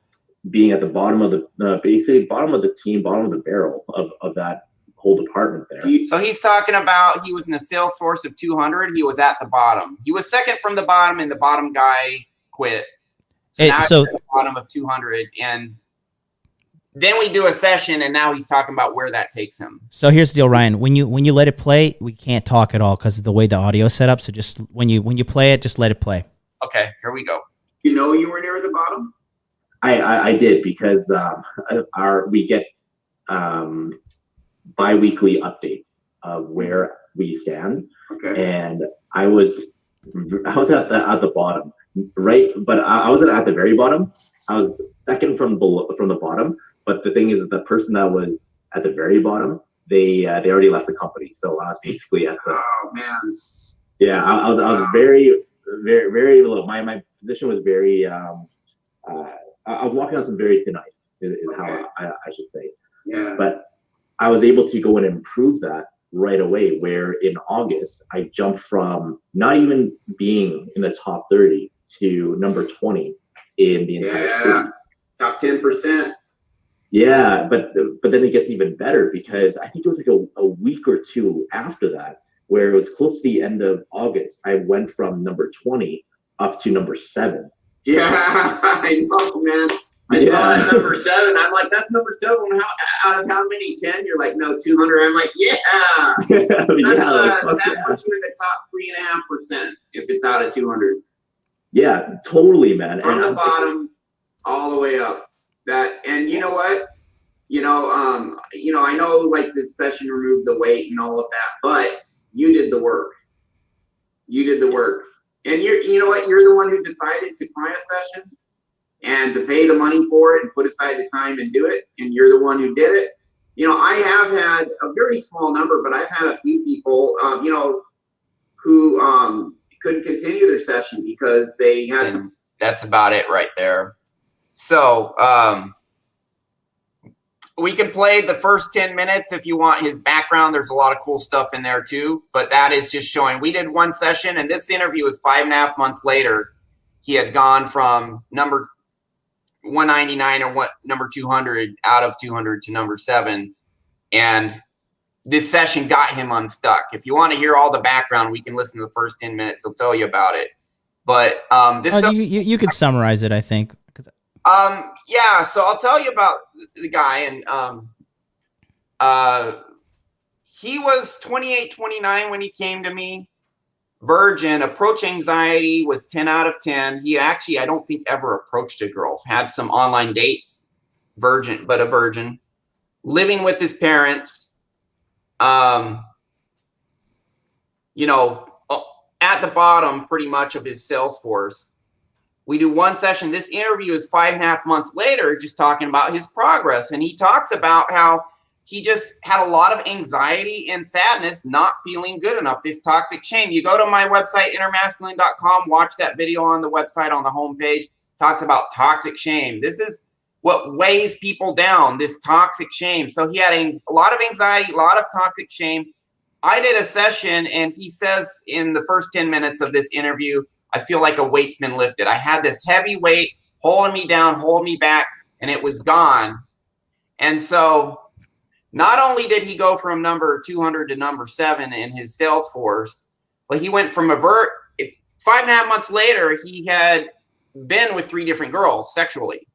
[SPEAKER 4] being at the bottom of the basically bottom of the team, bottom of the barrel of that whole department there.
[SPEAKER 2] So he's talking about he was in a sales force of 200. He was at the bottom. He was second from the bottom, and the bottom guy quit. So now he's at the bottom of 200, and then we do a session, and now he's talking about where that takes him.
[SPEAKER 1] So here's the deal, Ryan. When you let it play, we can't talk at all because of the way the audio is set up. So just when you play it, just let it play.
[SPEAKER 2] Okay, here we go.
[SPEAKER 4] You know you were near the bottom? I did because we get bi-weekly updates of where we stand.
[SPEAKER 2] Okay.
[SPEAKER 4] And I was at the bottom, right? But I wasn't at the very bottom. I was second from the bottom. But the thing is that the person that was at the very bottom, they already left the company. So I was basically at the.
[SPEAKER 2] Oh man.
[SPEAKER 4] Yeah, I was very, very, very low. My position was very. I was walking on some very thin ice. Is how I should say.
[SPEAKER 2] Yeah.
[SPEAKER 4] But I was able to go and improve that right away, where in August I jumped from not even being in the top 30 to number 20 in the entire city.
[SPEAKER 2] Top 10%.
[SPEAKER 4] Yeah, but then it gets even better, because I think it was like a week or two after that, where it was close to the end of August, I went from number 20 up to number 7.
[SPEAKER 2] Yeah, I know, man. I saw that number 7. I'm like, that's number 7. Out of how many? 10? You're like, no, 200. I'm like, yeah. That puts you in the top 3.5% if it's out of 200.
[SPEAKER 4] Yeah, totally, man.
[SPEAKER 2] From the bottom all the way up. And you know what? I know like this session removed the weight and all of that, but you did the work. And you know what? You're the one who decided to try a session and to pay the money for it and put aside the time and do it. And you're the one who did it. I have had a very small number, but I've had a few people, who couldn't continue their session because they had. That's about it right there. So we can play the first 10 minutes if you want his background. There's a lot of cool stuff in there too, but that is just showing we did one session, and this interview was 5.5 months later. He had gone from number 199 or number 200 out of 200 to number 7. And this session got him unstuck. If you want to hear all the background, we can listen to the first 10 minutes. He'll tell you about it. But
[SPEAKER 1] you could summarize it, I think.
[SPEAKER 2] Yeah, so I'll tell you about the guy. And he was 28, 29 when he came to me. Virgin. Approach anxiety was 10 out of 10. He actually, I don't think, ever approached a girl. Had some online dates. Virgin. Living with his parents. At the bottom pretty much of his sales force. We do one session. This interview is 5.5 months later, just talking about his progress. And he talks about how he just had a lot of anxiety and sadness, not feeling good enough. This toxic shame. You go to my website, innermasculine.com, watch that video on the website on the homepage. Talks about toxic shame. This is what weighs people down, this toxic shame. So he had a lot of anxiety, a lot of toxic shame. I did a session, and he says in the first 10 minutes of this interview, I feel like a weight's been lifted. I had this heavy weight holding me down, holding me back, and it was gone. And so not only did he go from number 200 to number 7 in his sales force, but he went from 5.5 months later, he had been with 3 different girls sexually.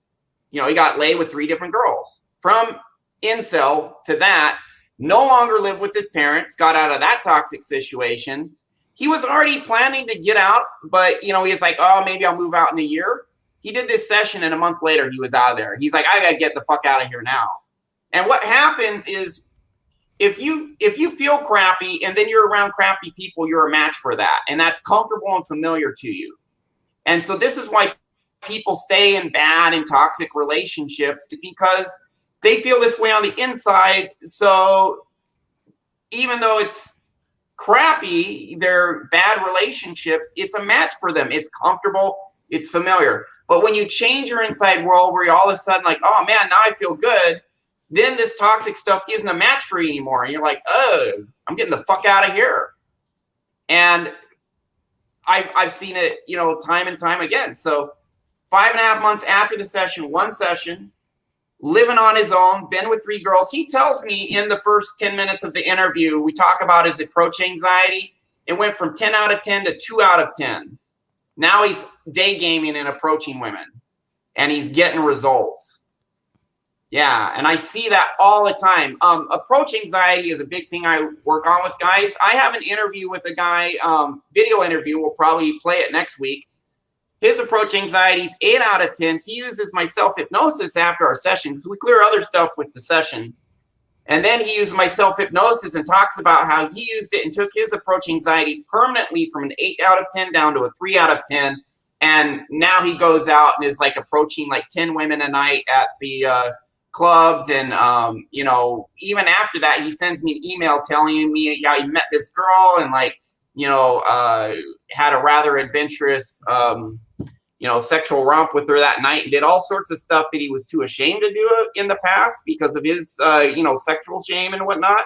[SPEAKER 2] He got laid with 3 different girls. From incel to that, no longer lived with his parents, got out of that toxic situation. He was already planning to get out, but, he was like, oh, maybe I'll move out in a year. He did this session, and a month later, he was out of there. He's like, I got to get the fuck out of here now. And what happens is if you feel crappy and then you're around crappy people, you're a match for that. And that's comfortable and familiar to you. And so this is why people stay in bad and toxic relationships, is because they feel this way on the inside. So even though it's crappy, they're bad relationships, it's a match for them. It's comfortable, it's familiar. But when you change your inside world, where you're all of a sudden like, oh man, now I feel good, then this toxic stuff isn't a match for you anymore. And you're like, oh, I'm getting the fuck out of here. And I've seen it, time and time again. So 5.5 months after the session, one session, living on his own, been with 3 girls. He tells me in the first 10 minutes of the interview, we talk about his approach anxiety. It went from 10 out of 10 to 2 out of 10. Now he's day gaming and approaching women, and he's getting results. Yeah, and I see that all the time. Approach anxiety is a big thing I work on with guys. I have an interview with a guy, video interview. We'll probably play it next week. His approach anxiety is 8 out of 10. He uses my self-hypnosis after our session, because we clear other stuff with the session. And then he used my self-hypnosis and talks about how he used it and took his approach anxiety permanently from an 8 out of 10 down to a 3 out of 10. And now he goes out and is like approaching like 10 women a night at the clubs. And, you know, even after that, he sends me an email telling me, yeah, he met this girl and like, you know, had a rather adventurous, you know, sexual romp with her that night and did all sorts of stuff that he was too ashamed to do in the past because of his, you know, sexual shame and whatnot.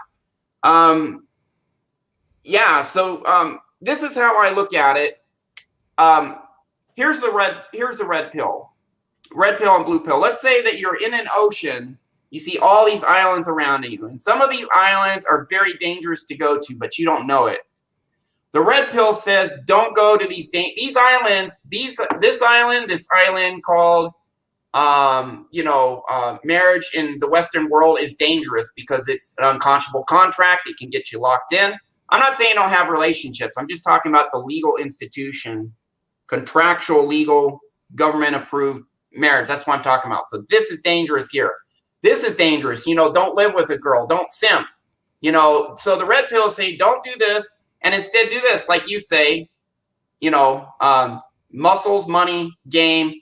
[SPEAKER 2] Yeah. So this is how I look at it. Here's the red pill and blue pill. Let's say that you're in an ocean. You see all these islands around you, and some of these islands are very dangerous to go to, but you don't know it. The red pill says, don't go to these islands. This island called, you know, marriage in the Western world is dangerous because it's an unconscionable contract. It can get you locked in. I'm not saying don't have relationships. I'm just talking about the legal institution, contractual, legal, government approved marriage. That's what I'm talking about. So this is dangerous here. This is dangerous. You know, don't live with a girl. Don't simp. You know, so the red pill say, don't do this. And instead do this, like you say, you know, muscles, money, game.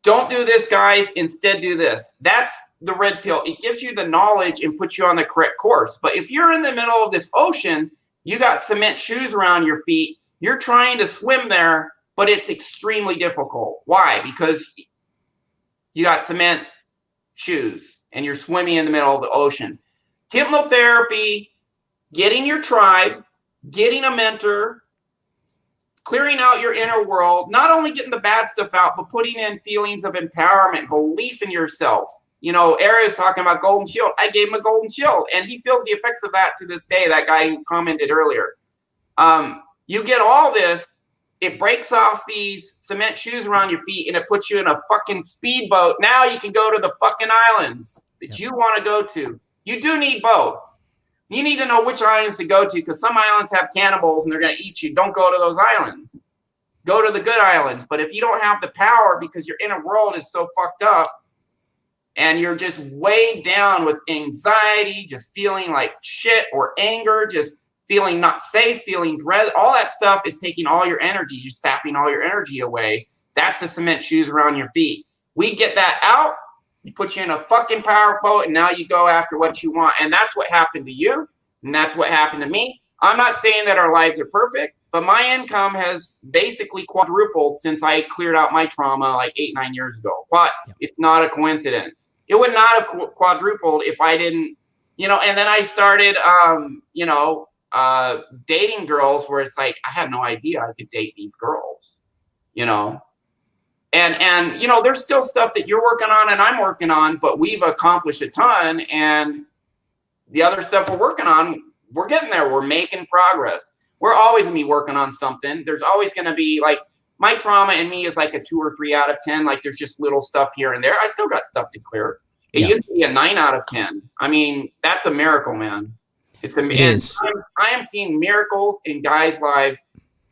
[SPEAKER 2] Don't do this, guys. Instead do this. That's the red pill. It gives you the knowledge and puts you on the correct course. But if you're in the middle of this ocean, you got cement shoes around your feet. You're trying to swim there, but it's extremely difficult. Why? Because you got cement shoes and you're swimming in the middle of the ocean. Hypnotherapy, getting your tribe, getting a mentor, clearing out your inner world, not only getting the bad stuff out, but putting in feelings of empowerment, belief in yourself. You know, Aria's talking about golden shield. I gave him a golden shield, and he feels the effects of that to this day, that guy who commented earlier. You get all this, it breaks off these cement shoes around your feet, and it puts you in a fucking speedboat. Now you can go to the fucking islands that you want to go to. You do need both. You need to know which islands to go to because some islands have cannibals and they're going to eat you. Don't go to those islands. Go to the good islands. But if you don't have the power because your inner world is so fucked up and you're just weighed down with anxiety, just feeling like shit or anger, just feeling not safe, feeling dread, all that stuff is taking all your energy. You're sapping all your energy away. That's the cement shoes around your feet. We get that out. You put you in a fucking power boat, and now you go after what you want. And that's what happened to you, and that's what happened to me. I'm not saying that our lives are perfect, but my income has basically quadrupled since I cleared out my trauma like 8-9 years ago. But it's not a coincidence. It would not have quadrupled if I didn't, you know, and then I started, you know, dating girls where it's like, I had no idea I could date these girls, you know. And you know, there's still stuff that you're working on and I'm working on, but we've accomplished a ton. And the other stuff we're working on, we're getting there. We're making progress. We're always going to be working on something. There's always going to be like my trauma in me is like a 2 or 3 out of 10. Like there's just little stuff here and there. I still got stuff to clear. It used to be a 9 out of 10. I mean, that's a miracle, man. It is. I am seeing miracles in guys' lives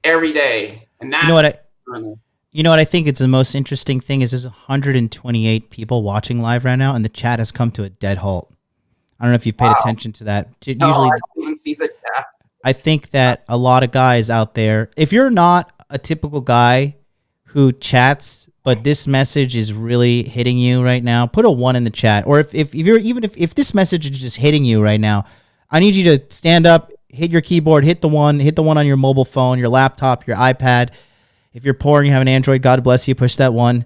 [SPEAKER 2] every day. And that's
[SPEAKER 1] You know what I think is the most interesting thing is there's 128 people watching live right now, and the chat has come to a dead halt. I don't know if you've paid attention to that.
[SPEAKER 2] No, I didn't even see the chat.
[SPEAKER 1] I think that a lot of guys out there, if you're not a typical guy who chats, but this message is really hitting you right now, put a 1 in the chat. Or if you're if this message is just hitting you right now, I need you to stand up, hit your keyboard, hit the 1 on your mobile phone, your laptop, your iPad. If you're poor and you have an Android, God bless you, push that 1.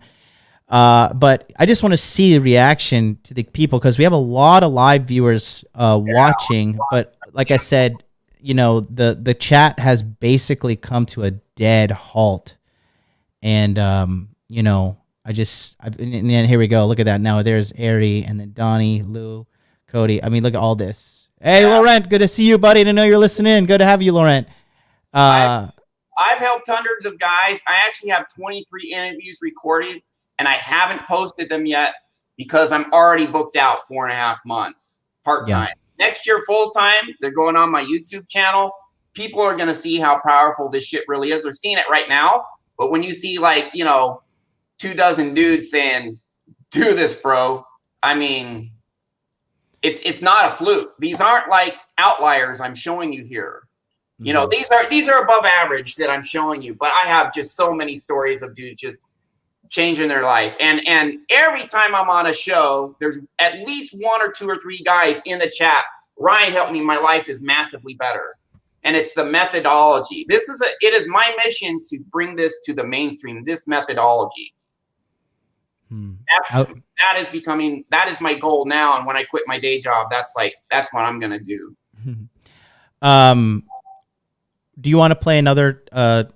[SPEAKER 1] But I just want to see the reaction to the people because we have a lot of live viewers watching. But like I said, you know, the chat has basically come to a dead halt. And, you know, and then here we go. Look at that. Now there's Ari and then Donnie, Lou, Cody. I mean, look at all this. Hey, Laurent, good to see you, buddy. I know you're listening. Good to have you, Laurent.
[SPEAKER 2] I've helped hundreds of guys. I actually have 23 interviews recorded, and I haven't posted them yet because I'm already booked out 4.5 months part-time. Yeah. Next year, full-time, they're going on my YouTube channel. People are going to see how powerful this shit really is. They're seeing it right now, but when you see, like, you know, 24 dudes saying, do this, bro, I mean, it's not a fluke. These aren't like outliers I'm showing you here. You know, these are above average that I'm showing you, but I have just so many stories of dudes just changing their life. And every time I'm on a show, there's at least 1 or 2 or 3 guys in the chat. Ryan helped me. My life is massively better. And it's the methodology. It is my mission to bring this to the mainstream, this methodology. That is my goal now. And when I quit my day job, that's what I'm going to do.
[SPEAKER 1] Do you want to play another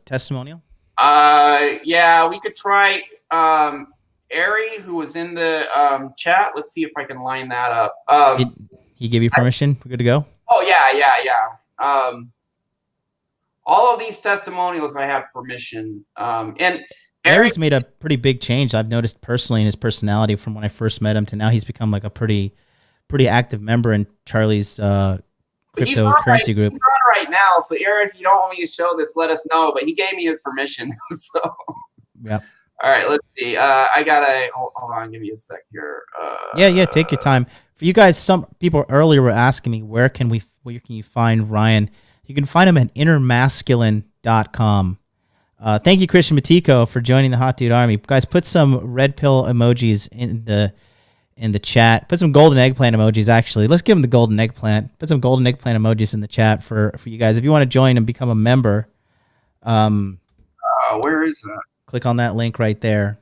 [SPEAKER 1] testimonial?
[SPEAKER 2] Yeah, we could try Ari, who was in the chat. Let's see if I can line that up.
[SPEAKER 1] He gave you permission? We're good to go?
[SPEAKER 2] Oh, yeah. All of these testimonials, I have permission. And
[SPEAKER 1] Ari's made a pretty big change. I've noticed personally in his personality from when I first met him to now. He's become like a pretty active member in Charlie's cryptocurrency group.
[SPEAKER 2] He's on right now. So, Eric, if you don't want me to show this, let us know. But he gave me his permission. So,
[SPEAKER 1] yeah.
[SPEAKER 2] All right, let's see. I gotta hold on. Give me a sec here.
[SPEAKER 1] Yeah. Take your time. For you guys, some people earlier were asking me where can you find Ryan? You can find him at innermasculine.com. Thank you, Christian Matico, for joining the Hot Dude Army. Guys, put some red pill emojis in the chat. Put some golden eggplant emojis, actually. Let's give him the golden eggplant. Put some golden eggplant emojis in the chat for you guys. If you want to join and become a member,
[SPEAKER 2] where is that?
[SPEAKER 1] Click on that link right there.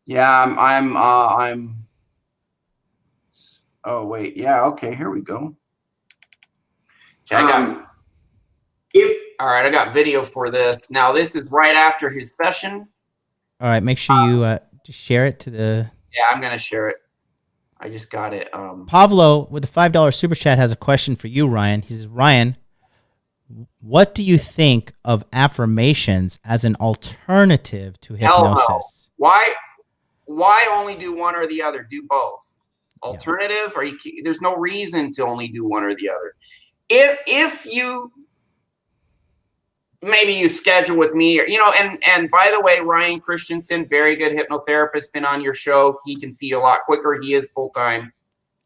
[SPEAKER 2] Yeah, I'm oh wait, yeah, okay, here we go. Okay, all right, I got video for this. Now this is right after his session.
[SPEAKER 1] All right, make sure you just share it to the.
[SPEAKER 2] Yeah, I'm gonna share it. I just got it.
[SPEAKER 1] Pablo with the $5 super chat has a question for you, Ryan. He says, Ryan, what do you think of affirmations as an alternative to hypnosis?
[SPEAKER 2] No. Why only do one or the other? Do both. Alternative? There's no reason to only do one or the other. If you maybe you schedule with me, or and by the way, Ryan Christensen, very good hypnotherapist, been on your show. He can see you a lot quicker. He is full time.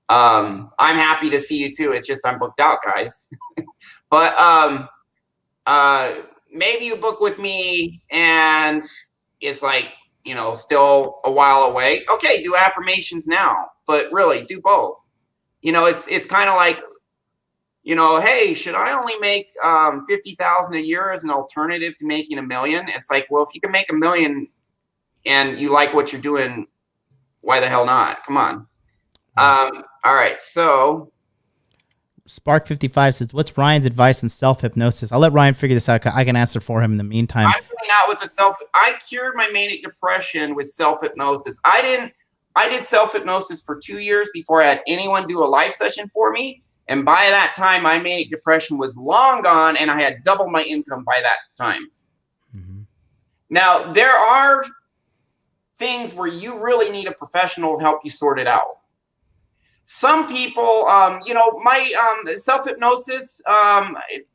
[SPEAKER 2] I'm happy to see you too. It's just I'm booked out, guys. But maybe you book with me and it's like, still a while away. Okay, do affirmations now, but really do both. It's kind of like, hey, should I only make $50,000 a year as an alternative to making $1 million? It's like, well, if you can make $1 million and you like what you're doing, why the hell not? Come on. All right, so
[SPEAKER 1] Spark55 says, what's Ryan's advice on self-hypnosis? I'll let Ryan figure this out. I can answer for him in the meantime.
[SPEAKER 2] I'm doing out with I cured my manic depression with self-hypnosis. I did self-hypnosis for 2 years before I had anyone do a live session for me. And by that time, my manic depression was long gone and I had double my income by that time. Mm-hmm. Now, there are things where you really need a professional to help you sort it out. Some people, my self-hypnosis,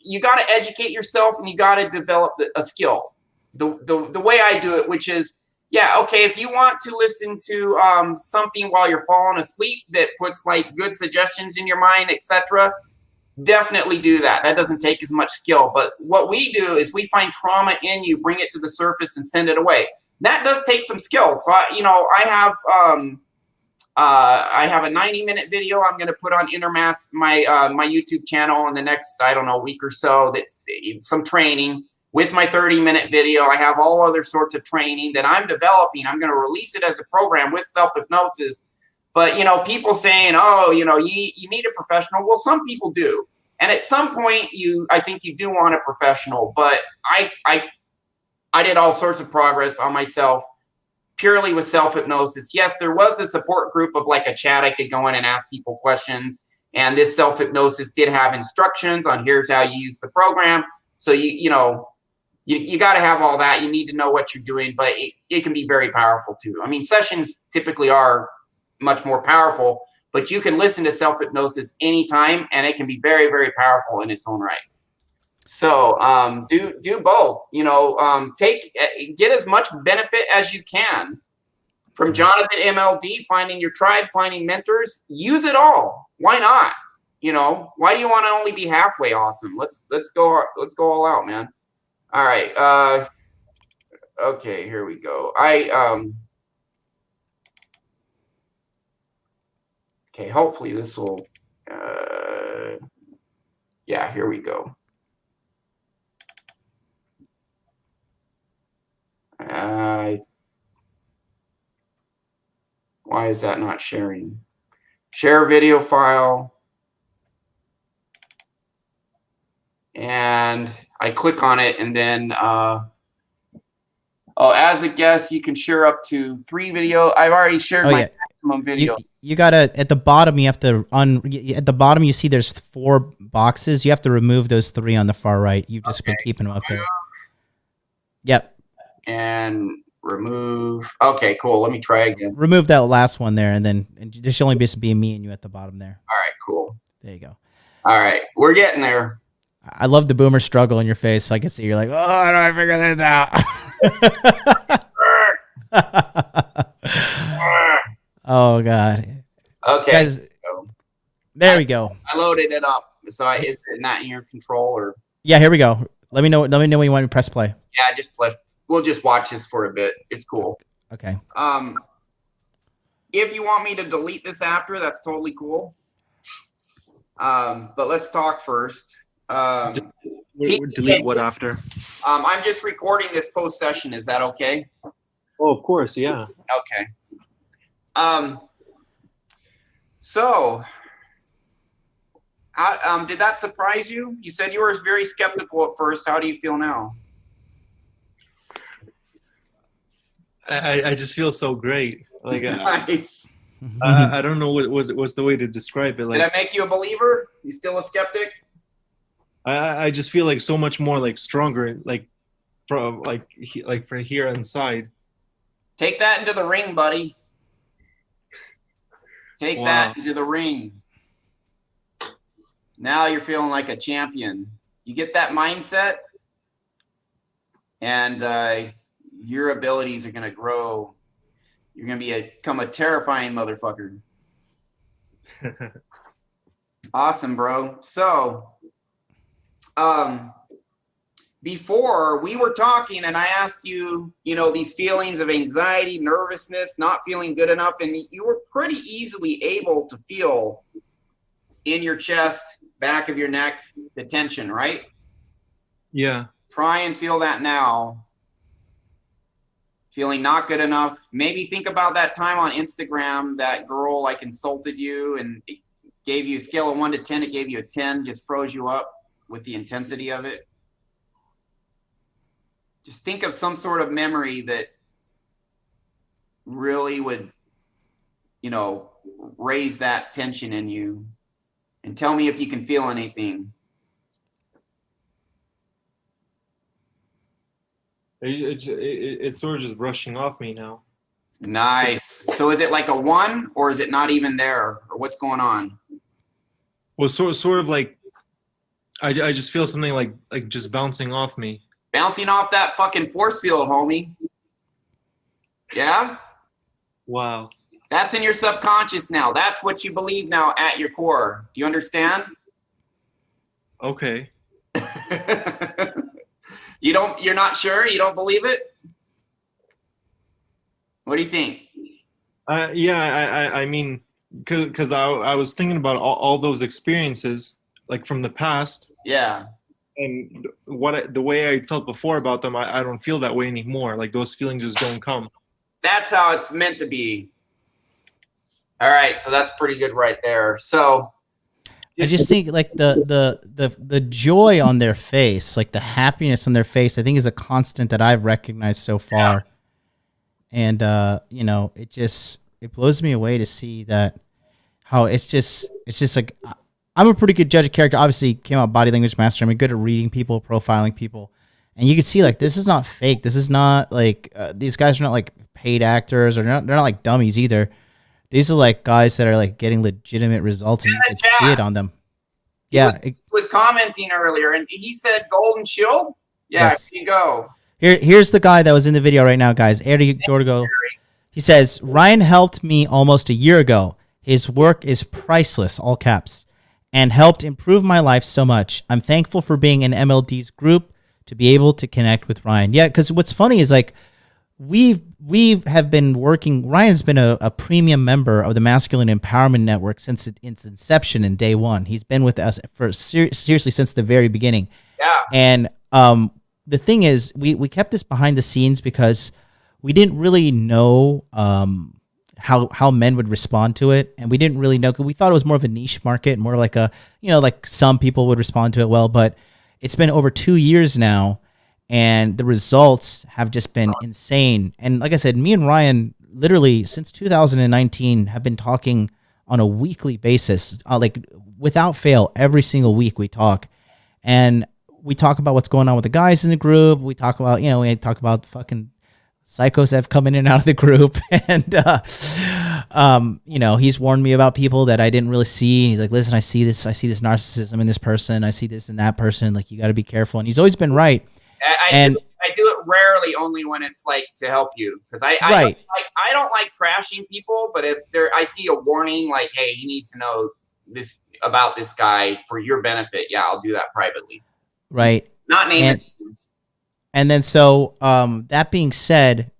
[SPEAKER 2] you got to educate yourself and you got to develop a skill. The way I do it, which is, if you want to listen to something while you're falling asleep that puts like good suggestions in your mind, etc., definitely do that. That doesn't take as much skill. But what we do is we find trauma in you, bring it to the surface and send it away. That does take some skill. So, I have a 90-minute video I'm going to put on my YouTube channel in the next, week or so. That's some training with my 30-minute video. I have all other sorts of training that I'm developing. I'm going to release it as a program with self-hypnosis. But, people saying, you need a professional. Well, some people do. And at some point, I think you do want a professional. But I did all sorts of progress on myself purely with self-hypnosis. Yes, there was a support group of like a chat I could go in and ask people questions. And this self-hypnosis did have instructions on here's how you use the program. So, you got to have all that. You need to know what you're doing, but it can be very powerful too. I mean, sessions typically are much more powerful, but you can listen to self-hypnosis anytime and it can be very, very powerful in its own right. So do both, get as much benefit as you can from Jonathan MLD, finding your tribe, finding mentors. Use it all. Why not? You know, why do you want to only be halfway awesome? Let's go all out, man. All right. Okay, here we go. Okay, hopefully this will yeah, here we go. Why is that not sharing? Share video file. And I click on it, and then as a guest, you can share up to 3 video. I've already shared my maximum video.
[SPEAKER 1] You gotta, at the bottom, you have to at the bottom you see there's 4 boxes. You have to remove those 3 on the far right. You've just been keeping them up there. Yep.
[SPEAKER 2] And remove. Okay, cool. Let me try again.
[SPEAKER 1] Remove that last one there, and then there should only be me and you at the bottom there.
[SPEAKER 2] All right, cool.
[SPEAKER 1] There you go.
[SPEAKER 2] All right, we're getting there.
[SPEAKER 1] I love the boomer struggle in your face. So I can see you're like, oh, how do I figure this out? Oh God.
[SPEAKER 2] Okay.
[SPEAKER 1] Guys, there we go.
[SPEAKER 2] I loaded it up. So is it not in your control or?
[SPEAKER 1] Yeah, here we go. Let me know when you want me to press play.
[SPEAKER 2] Yeah, we'll just watch this for a bit. It's cool.
[SPEAKER 1] Okay.
[SPEAKER 2] If you want me to delete this after, that's totally cool. But let's talk first.
[SPEAKER 5] Delete what after?
[SPEAKER 2] I'm just recording this post session. Is that okay?
[SPEAKER 5] Oh, of course, yeah.
[SPEAKER 2] Okay. So, did that surprise you? You said you were very skeptical at first. How do you feel now?
[SPEAKER 5] I just feel so great. Like
[SPEAKER 2] nice.
[SPEAKER 5] I don't know what's the way to describe it. Like,
[SPEAKER 2] did I make you a believer? You still a skeptic?
[SPEAKER 5] I just feel like so much more like stronger, like from for here inside.
[SPEAKER 2] Take that into the ring, buddy. Take
[SPEAKER 5] Wow.
[SPEAKER 2] that into the ring. Now you're feeling like a champion. You get that mindset, and your abilities are going to grow. You're going to become a terrifying motherfucker. Awesome, bro. So, before we were talking and I asked you, these feelings of anxiety, nervousness, not feeling good enough, and you were pretty easily able to feel in your chest, back of your neck, the tension, right?
[SPEAKER 5] Yeah.
[SPEAKER 2] Try and feel that now. Feeling not good enough. Maybe think about that time on Instagram, that girl like insulted you and it gave you a scale of 1 to 10. It gave you a 10, just froze you up with the intensity of it. Just think of some sort of memory that really would, raise that tension in you. And tell me if you can feel anything.
[SPEAKER 5] It's sort of just brushing off me now.
[SPEAKER 2] Nice. So is it like a 1 or is it not even there? Or what's going on?
[SPEAKER 5] Well, sort of like I just feel something like just bouncing off me.
[SPEAKER 2] Bouncing off that fucking force field, homie. Yeah?
[SPEAKER 5] Wow.
[SPEAKER 2] That's in your subconscious now. That's what you believe now at your core. Do you understand?
[SPEAKER 5] Okay.
[SPEAKER 2] You're not sure? You don't believe it? What do you think?
[SPEAKER 5] Yeah, I mean, because I was thinking about all those experiences, like from the past.
[SPEAKER 2] Yeah.
[SPEAKER 5] And the way I felt before about them, I don't feel that way anymore. Like those feelings just don't come.
[SPEAKER 2] That's how it's meant to be. All right, so that's pretty good right there. So
[SPEAKER 1] I just think like the joy on their face, like the happiness on their face, I think is a constant that I've recognized so far. Yeah. And it blows me away to see that how it's just like I'm a pretty good judge of character. Obviously came out body language master. I'm good at reading people, profiling people. And you can see like this is not fake. This is not like these guys are not like paid actors or they're not like dummies either. These are like guys that are like getting legitimate results, and you can see it on them. Yeah,
[SPEAKER 2] he was commenting earlier, and he said Golden Shield. Yeah,
[SPEAKER 1] yes.
[SPEAKER 2] Here you go.
[SPEAKER 1] Here's the guy that was in the video right now, guys. Go. He says, Ryan helped me almost a year ago. His work is priceless, all caps, and helped improve my life so much. I'm thankful for being in MLD's group to be able to connect with Ryan. Yeah, because what's funny is like we have been working. Ryan's been a premium member of the Masculine Empowerment Network since its inception in day one. He's been with us for seriously since the very beginning.
[SPEAKER 2] Yeah.
[SPEAKER 1] And the thing is, we kept this behind the scenes because we didn't really know how men would respond to it, and we didn't really know, because we thought it was more of a niche market, more like a, like some people would respond to it well. But it's been over 2 years now, and the results have just been insane. And like I said, me and Ryan literally since 2019 have been talking on a weekly basis, like without fail. Every single week we talk, and we talk about what's going on with the guys in the group. We talk about, we talk about fucking psychos that have come in and out of the group. And, he's warned me about people that I didn't really see. And he's like, listen, I see this narcissism in this person. I see this in that person. Like, you got to be careful. And he's always been right.
[SPEAKER 2] I do it rarely, only when it's like to help you. Cause I don't like trashing people, but if I see a warning, like, hey, you need to know this about this guy for your benefit. Yeah. I'll do that privately.
[SPEAKER 1] Right.
[SPEAKER 2] Not naming names.
[SPEAKER 1] And then, so that being said,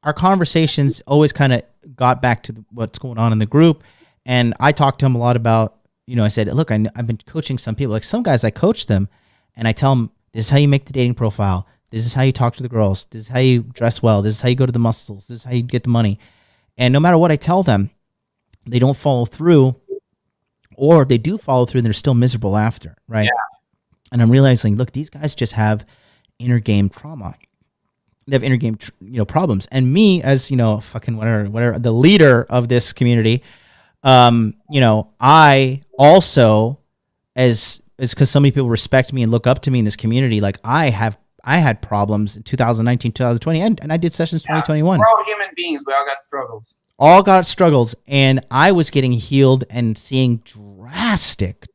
[SPEAKER 1] our conversations always kind of got back to what's going on in the group. And I talked to him a lot about, I said, look, I've been coaching some people, like some guys, I coach them and I tell them, this is how you make the dating profile. This is how you talk to the girls. This is how you dress well. This is how you go to the muscles. This is how you get the money. And no matter what I tell them, they don't follow through, or they do follow through and they're still miserable after. Right. Yeah. And I'm realizing, look, these guys just have inner game trauma. They have inner game, problems. And me, as fucking whatever, the leader of this community, I also, as because so many people respect me and look up to me in this community. Like I had problems in 2019, 2020, and I did sessions 2021.
[SPEAKER 2] We're all human beings. We all got struggles.
[SPEAKER 1] All got struggles, and I was getting healed and seeing drastic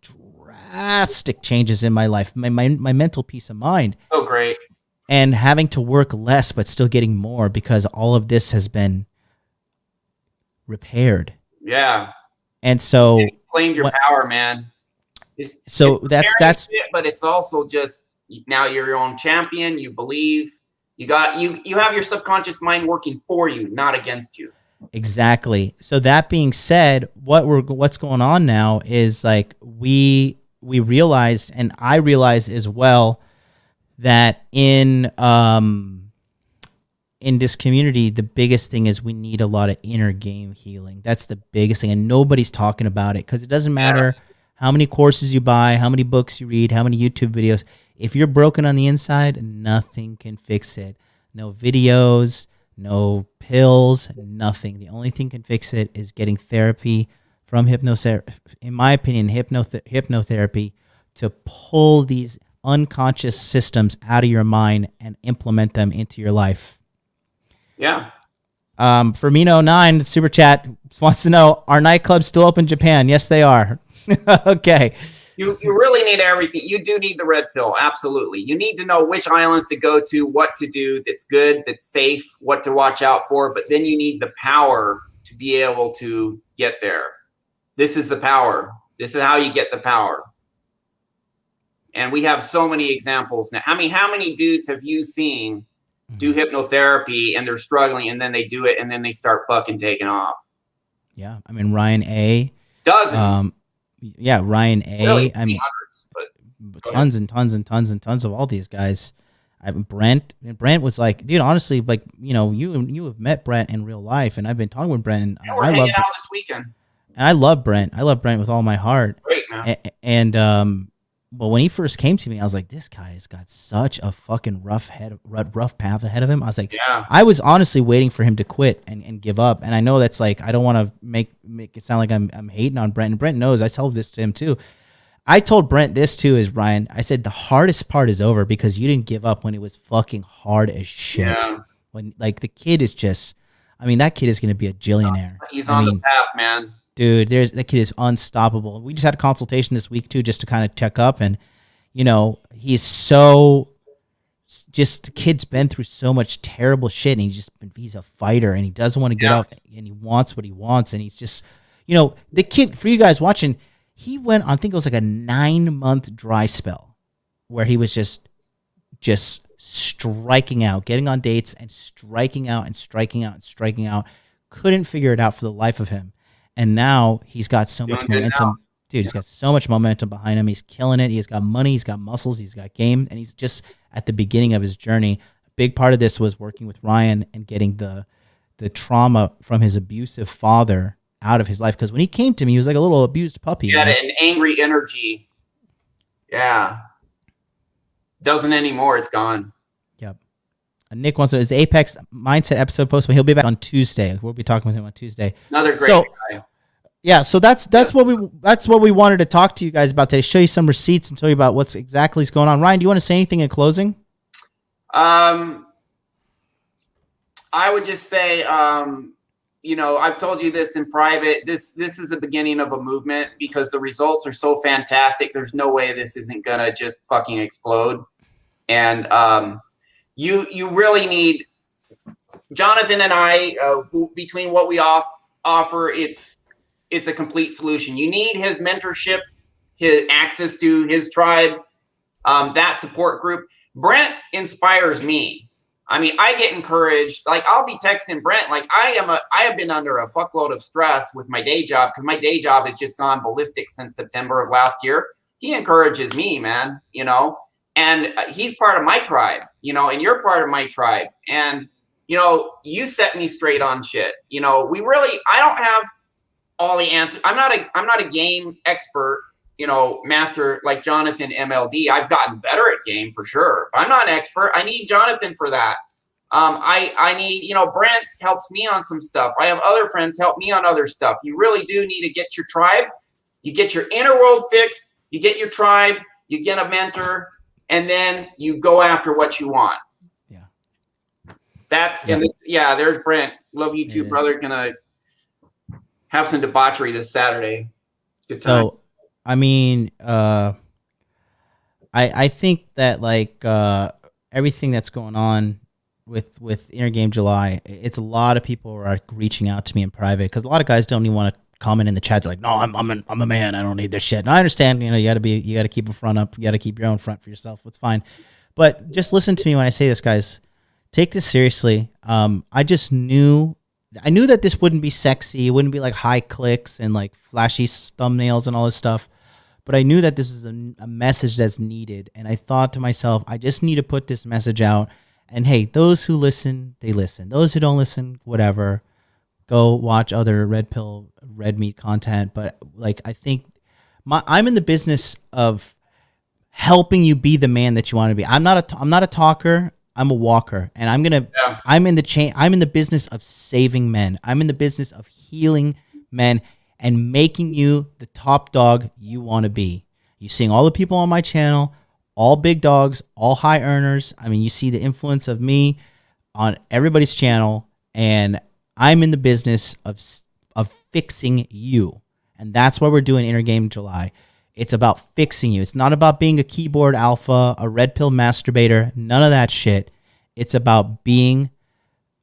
[SPEAKER 1] changes in my life, my mental peace of mind.
[SPEAKER 2] Oh, great.
[SPEAKER 1] And having to work less, but still getting more, because all of this has been repaired.
[SPEAKER 2] Yeah.
[SPEAKER 1] And so
[SPEAKER 2] you claimed your power, man. It's
[SPEAKER 1] that's
[SPEAKER 2] it, but it's also just now you're your own champion. You believe you have your subconscious mind working for you, not against you.
[SPEAKER 1] Exactly. So that being said, what's going on now is like we realized, and I realized as well, that in this community, the biggest thing is we need a lot of inner game healing. That's the biggest thing, and nobody's talking about it, because it doesn't matter how many courses you buy, how many books you read, how many YouTube videos. If you're broken on the inside, nothing can fix it. No videos, no pills, nothing. The only thing can fix it is getting therapy from hypnotherapy. In my opinion, hypnotherapy, to pull these unconscious systems out of your mind and implement them into your life.
[SPEAKER 2] Yeah.
[SPEAKER 1] Firmino9, super chat, wants to know, are nightclubs still open in Japan? Yes, they are. Okay.
[SPEAKER 2] You really need everything. You do need the red pill. Absolutely. You need to know which islands to go to, what to do that's good, that's safe, what to watch out for. But then you need the power to be able to get there. This is the power. This is how you get the power. And we have so many examples now. I mean, how many dudes have you seen do hypnotherapy and they're struggling, and then they do it and then they start fucking taking off?
[SPEAKER 1] Yeah. I mean, Ryan A.
[SPEAKER 2] Doesn't.
[SPEAKER 1] Yeah, Ryan A.
[SPEAKER 2] Really,
[SPEAKER 1] I mean,
[SPEAKER 2] hundreds, but
[SPEAKER 1] tons and tons and tons and tons of all these guys. Brent was like, dude, honestly, like, you have met Brent in real life, and I've been talking with Brent, and
[SPEAKER 2] we're hanging out this weekend.
[SPEAKER 1] And I love Brent. I love Brent with all my heart.
[SPEAKER 2] Great, man.
[SPEAKER 1] But when he first came to me, I was like, this guy has got such a fucking rough path ahead of him. I was like,
[SPEAKER 2] yeah.
[SPEAKER 1] I was honestly waiting for him to quit and give up. And I know that's like, I don't want to make it sound like I'm hating on Brent. And Brent knows. I told this to him too. I told Brent this too, is Ryan. I said, the hardest part is over, because you didn't give up when it was fucking hard as shit.
[SPEAKER 2] Yeah.
[SPEAKER 1] When like the kid is just, I mean, that kid is going to be a jillionaire.
[SPEAKER 2] He's on the path, man.
[SPEAKER 1] Dude, that kid is unstoppable. We just had a consultation this week too, just to kind of check up, and he's so just the kid's been through so much terrible shit, and he's a fighter, and he doesn't want to get up, and he wants what he wants, and he's just, the kid, for you guys watching, he went on, I think it was like a 9-month dry spell where he was just striking out, getting on dates and striking out and striking out and striking out. Couldn't figure it out for the life of him. And now he's got so much momentum. Dude, he's got so much momentum behind him. He's killing it. He's got money. He's got muscles. He's got game. And he's just at the beginning of his journey. A big part of this was working with Ryan and getting the trauma from his abusive father out of his life. Because when he came to me, he was like a little abused puppy.
[SPEAKER 2] He had an angry energy. Yeah. Doesn't anymore. It's gone.
[SPEAKER 1] Yep. Nick wants to, is the Apex Mindset episode posted? He'll be back on Tuesday. We'll be talking with him on Tuesday.
[SPEAKER 2] Another great guy.
[SPEAKER 1] Yeah, so that's what we wanted to talk to you guys about today. Show you some receipts and tell you about what's exactly is going on. Ryan, do you want to say anything in closing?
[SPEAKER 2] I would just say, I've told you this in private. This is the beginning of a movement because the results are so fantastic. There's no way this isn't gonna just fucking explode. And you really need Jonathan and I. Between what we offer, it's a complete solution. You need his mentorship, his access to his tribe, that support group. Brent inspires me. I mean, I get encouraged. Like I'll be texting Brent, like I have been under a fuckload of stress with my day job because my day job has just gone ballistic since September of last year. He encourages me, man, and he's part of my tribe, and you're part of my tribe. And, you set me straight on shit. I don't have all the answers. I'm not a game expert, master like Jonathan MLD. I've gotten better at game for sure. I'm not an expert. I need Jonathan for that. I need, Brent helps me on some stuff. I have other friends help me on other stuff. You really do need to get your tribe. You get your inner world fixed. You get your tribe. You get a mentor, and then you go after what you want. Yeah. There's Brent. Love you too, brother. Gonna have some debauchery this Saturday. Good time.
[SPEAKER 1] So, I mean, I think that like everything that's going on with Inner Game July, it's a lot of people are reaching out to me in private because a lot of guys don't even want to comment in the chat. They're like, no, I'm a man. I don't need this shit. And I understand. You got to keep a front up. You got to keep your own front for yourself. It's fine. But just listen to me when I say this, guys. Take this seriously. I knew that this wouldn't be sexy. It wouldn't be like high clicks and like flashy thumbnails and all this stuff. But I knew that this is a message that's needed. And I thought to myself, I just need to put this message out. And hey, those who listen, they listen. Those who don't listen, whatever. Go watch other red pill, red meat content. But like, I think I'm in the business of helping you be the man that you want to be. I'm not a talker. I'm a walker, and I'm in the business of saving men. I'm in the business of healing men and making you the top dog you want to be. You're seeing all the people on my channel, all big dogs, all high earners. I mean, you see the influence of me on everybody's channel, and I'm in the business of fixing you. And that's why we're doing Inner Game July. It's about fixing you. It's not about being a keyboard alpha, a red pill masturbator, none of that shit. It's about being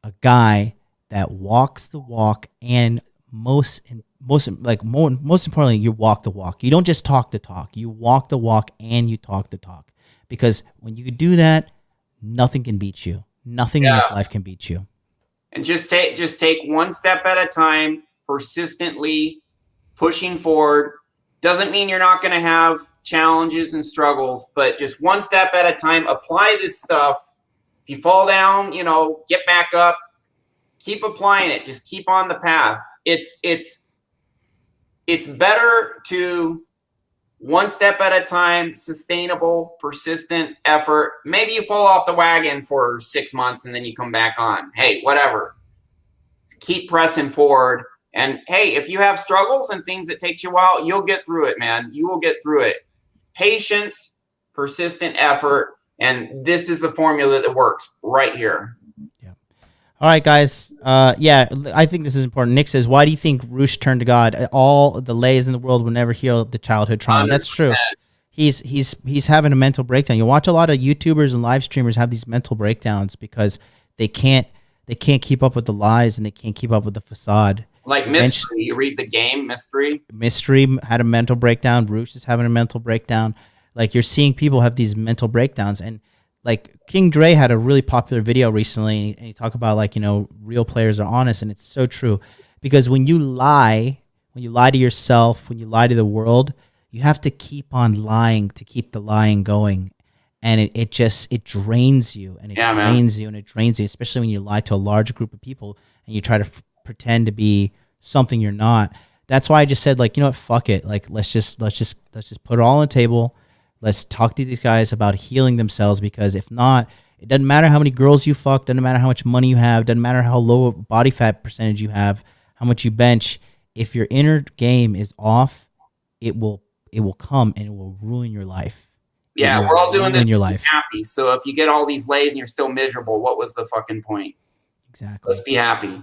[SPEAKER 1] a guy that walks the walk, and most importantly, you walk the walk. You don't just talk the talk. You walk the walk and you talk the talk. Because when you do that, nothing can beat you. Nothing in this life can beat you.
[SPEAKER 2] And just take one step at a time, persistently pushing forward. Doesn't mean you're not going to have challenges and struggles, but just one step at a time. Apply this stuff. If you fall down, get back up. Keep applying it. Just keep on the path. It's better to one step at a time, sustainable, persistent effort. Maybe you fall off the wagon for 6 months and then you come back on. Hey, whatever. Keep pressing forward. And hey, if you have struggles and things that takes you a while, you'll get through it, man. You will get through it. Patience, persistent effort, and this is the formula that works right here.
[SPEAKER 1] Yeah. All right, guys. I think this is important. Nick says, why do you think Roosh turned to God? All the lays in the world will never heal the childhood trauma. 100%. That's true. he's having a mental breakdown. You watch a lot of YouTubers and live streamers have these mental breakdowns because they can't keep up with the lies and they can't keep up with the facade.
[SPEAKER 2] Like Mystery, you read the game Mystery.
[SPEAKER 1] Mystery had a mental breakdown. Roosh is having a mental breakdown. Like, you're seeing people have these mental breakdowns, and like King Dre had a really popular video recently, and he talked about, like, real players are honest, and it's so true, because when you lie to yourself, when you lie to the world, you have to keep on lying to keep the lying going, and it drains you, and it drains you, and it drains you, especially when you lie to a large group of people and you try to pretend to be something you're not. That's why I just said, like, you know what, fuck it. Like, let's just put it all on the table. Let's talk to these guys about healing themselves, because if not, it doesn't matter how many girls you fuck, doesn't matter how much money you have, doesn't matter how low a body fat percentage you have, how much you bench. If your inner game is off, it will come and it will ruin your life.
[SPEAKER 2] Yeah, we're all doing this to
[SPEAKER 1] your
[SPEAKER 2] be
[SPEAKER 1] life.
[SPEAKER 2] happy. So if you get all these lays and you're still miserable, what was the fucking point?
[SPEAKER 1] Exactly.
[SPEAKER 2] Let's be happy.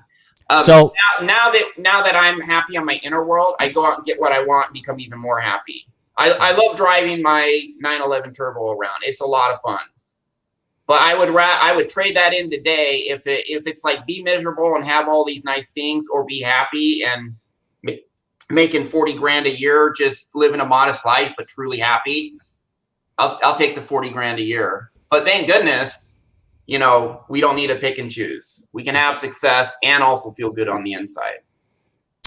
[SPEAKER 1] So
[SPEAKER 2] now that I'm happy on my inner world, I go out and get what I want and become even more happy. I love driving my 911 Turbo around. It's a lot of fun. But I would trade that in today if it's like be miserable and have all these nice things, or be happy and making 40 grand a year, just living a modest life but truly happy. I'll take the 40 grand a year. But thank goodness, we don't need to pick and choose. We can have success and also feel good on the inside.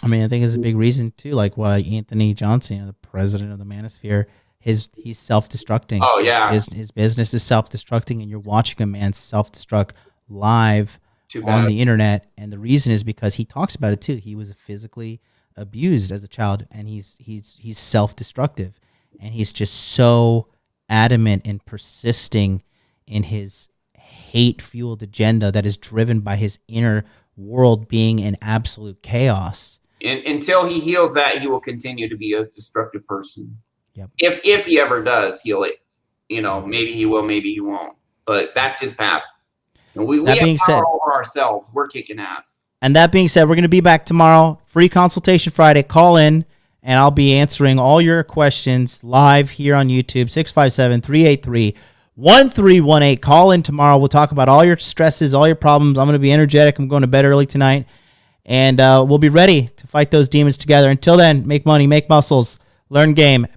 [SPEAKER 1] I mean, I think it's a big reason too, like why Anthony Johnson, the president of the Manosphere, he's self-destructing.
[SPEAKER 2] Oh yeah,
[SPEAKER 1] his business is self-destructing, and you're watching a man self-destruct live on the internet. And the reason is because he talks about it too. He was physically abused as a child, and he's self-destructive, and he's just so adamant and persisting in his hate-fueled agenda that is driven by his inner world being in absolute chaos.
[SPEAKER 2] Until he heals that, he will continue to be a destructive person.
[SPEAKER 1] Yep.
[SPEAKER 2] If he ever does heal it, maybe he will, maybe he won't. But that's his path. And we have power over ourselves. We're kicking ass.
[SPEAKER 1] And that being said, we're going to be back tomorrow. Free consultation Friday. Call in, and I'll be answering all your questions live here on YouTube. 657-383-1318. Call in tomorrow. We'll talk about all your stresses, all your problems. I'm going to be energetic. I'm going to bed early tonight. And we'll be ready to fight those demons together. Until then, make money, make muscles, learn game.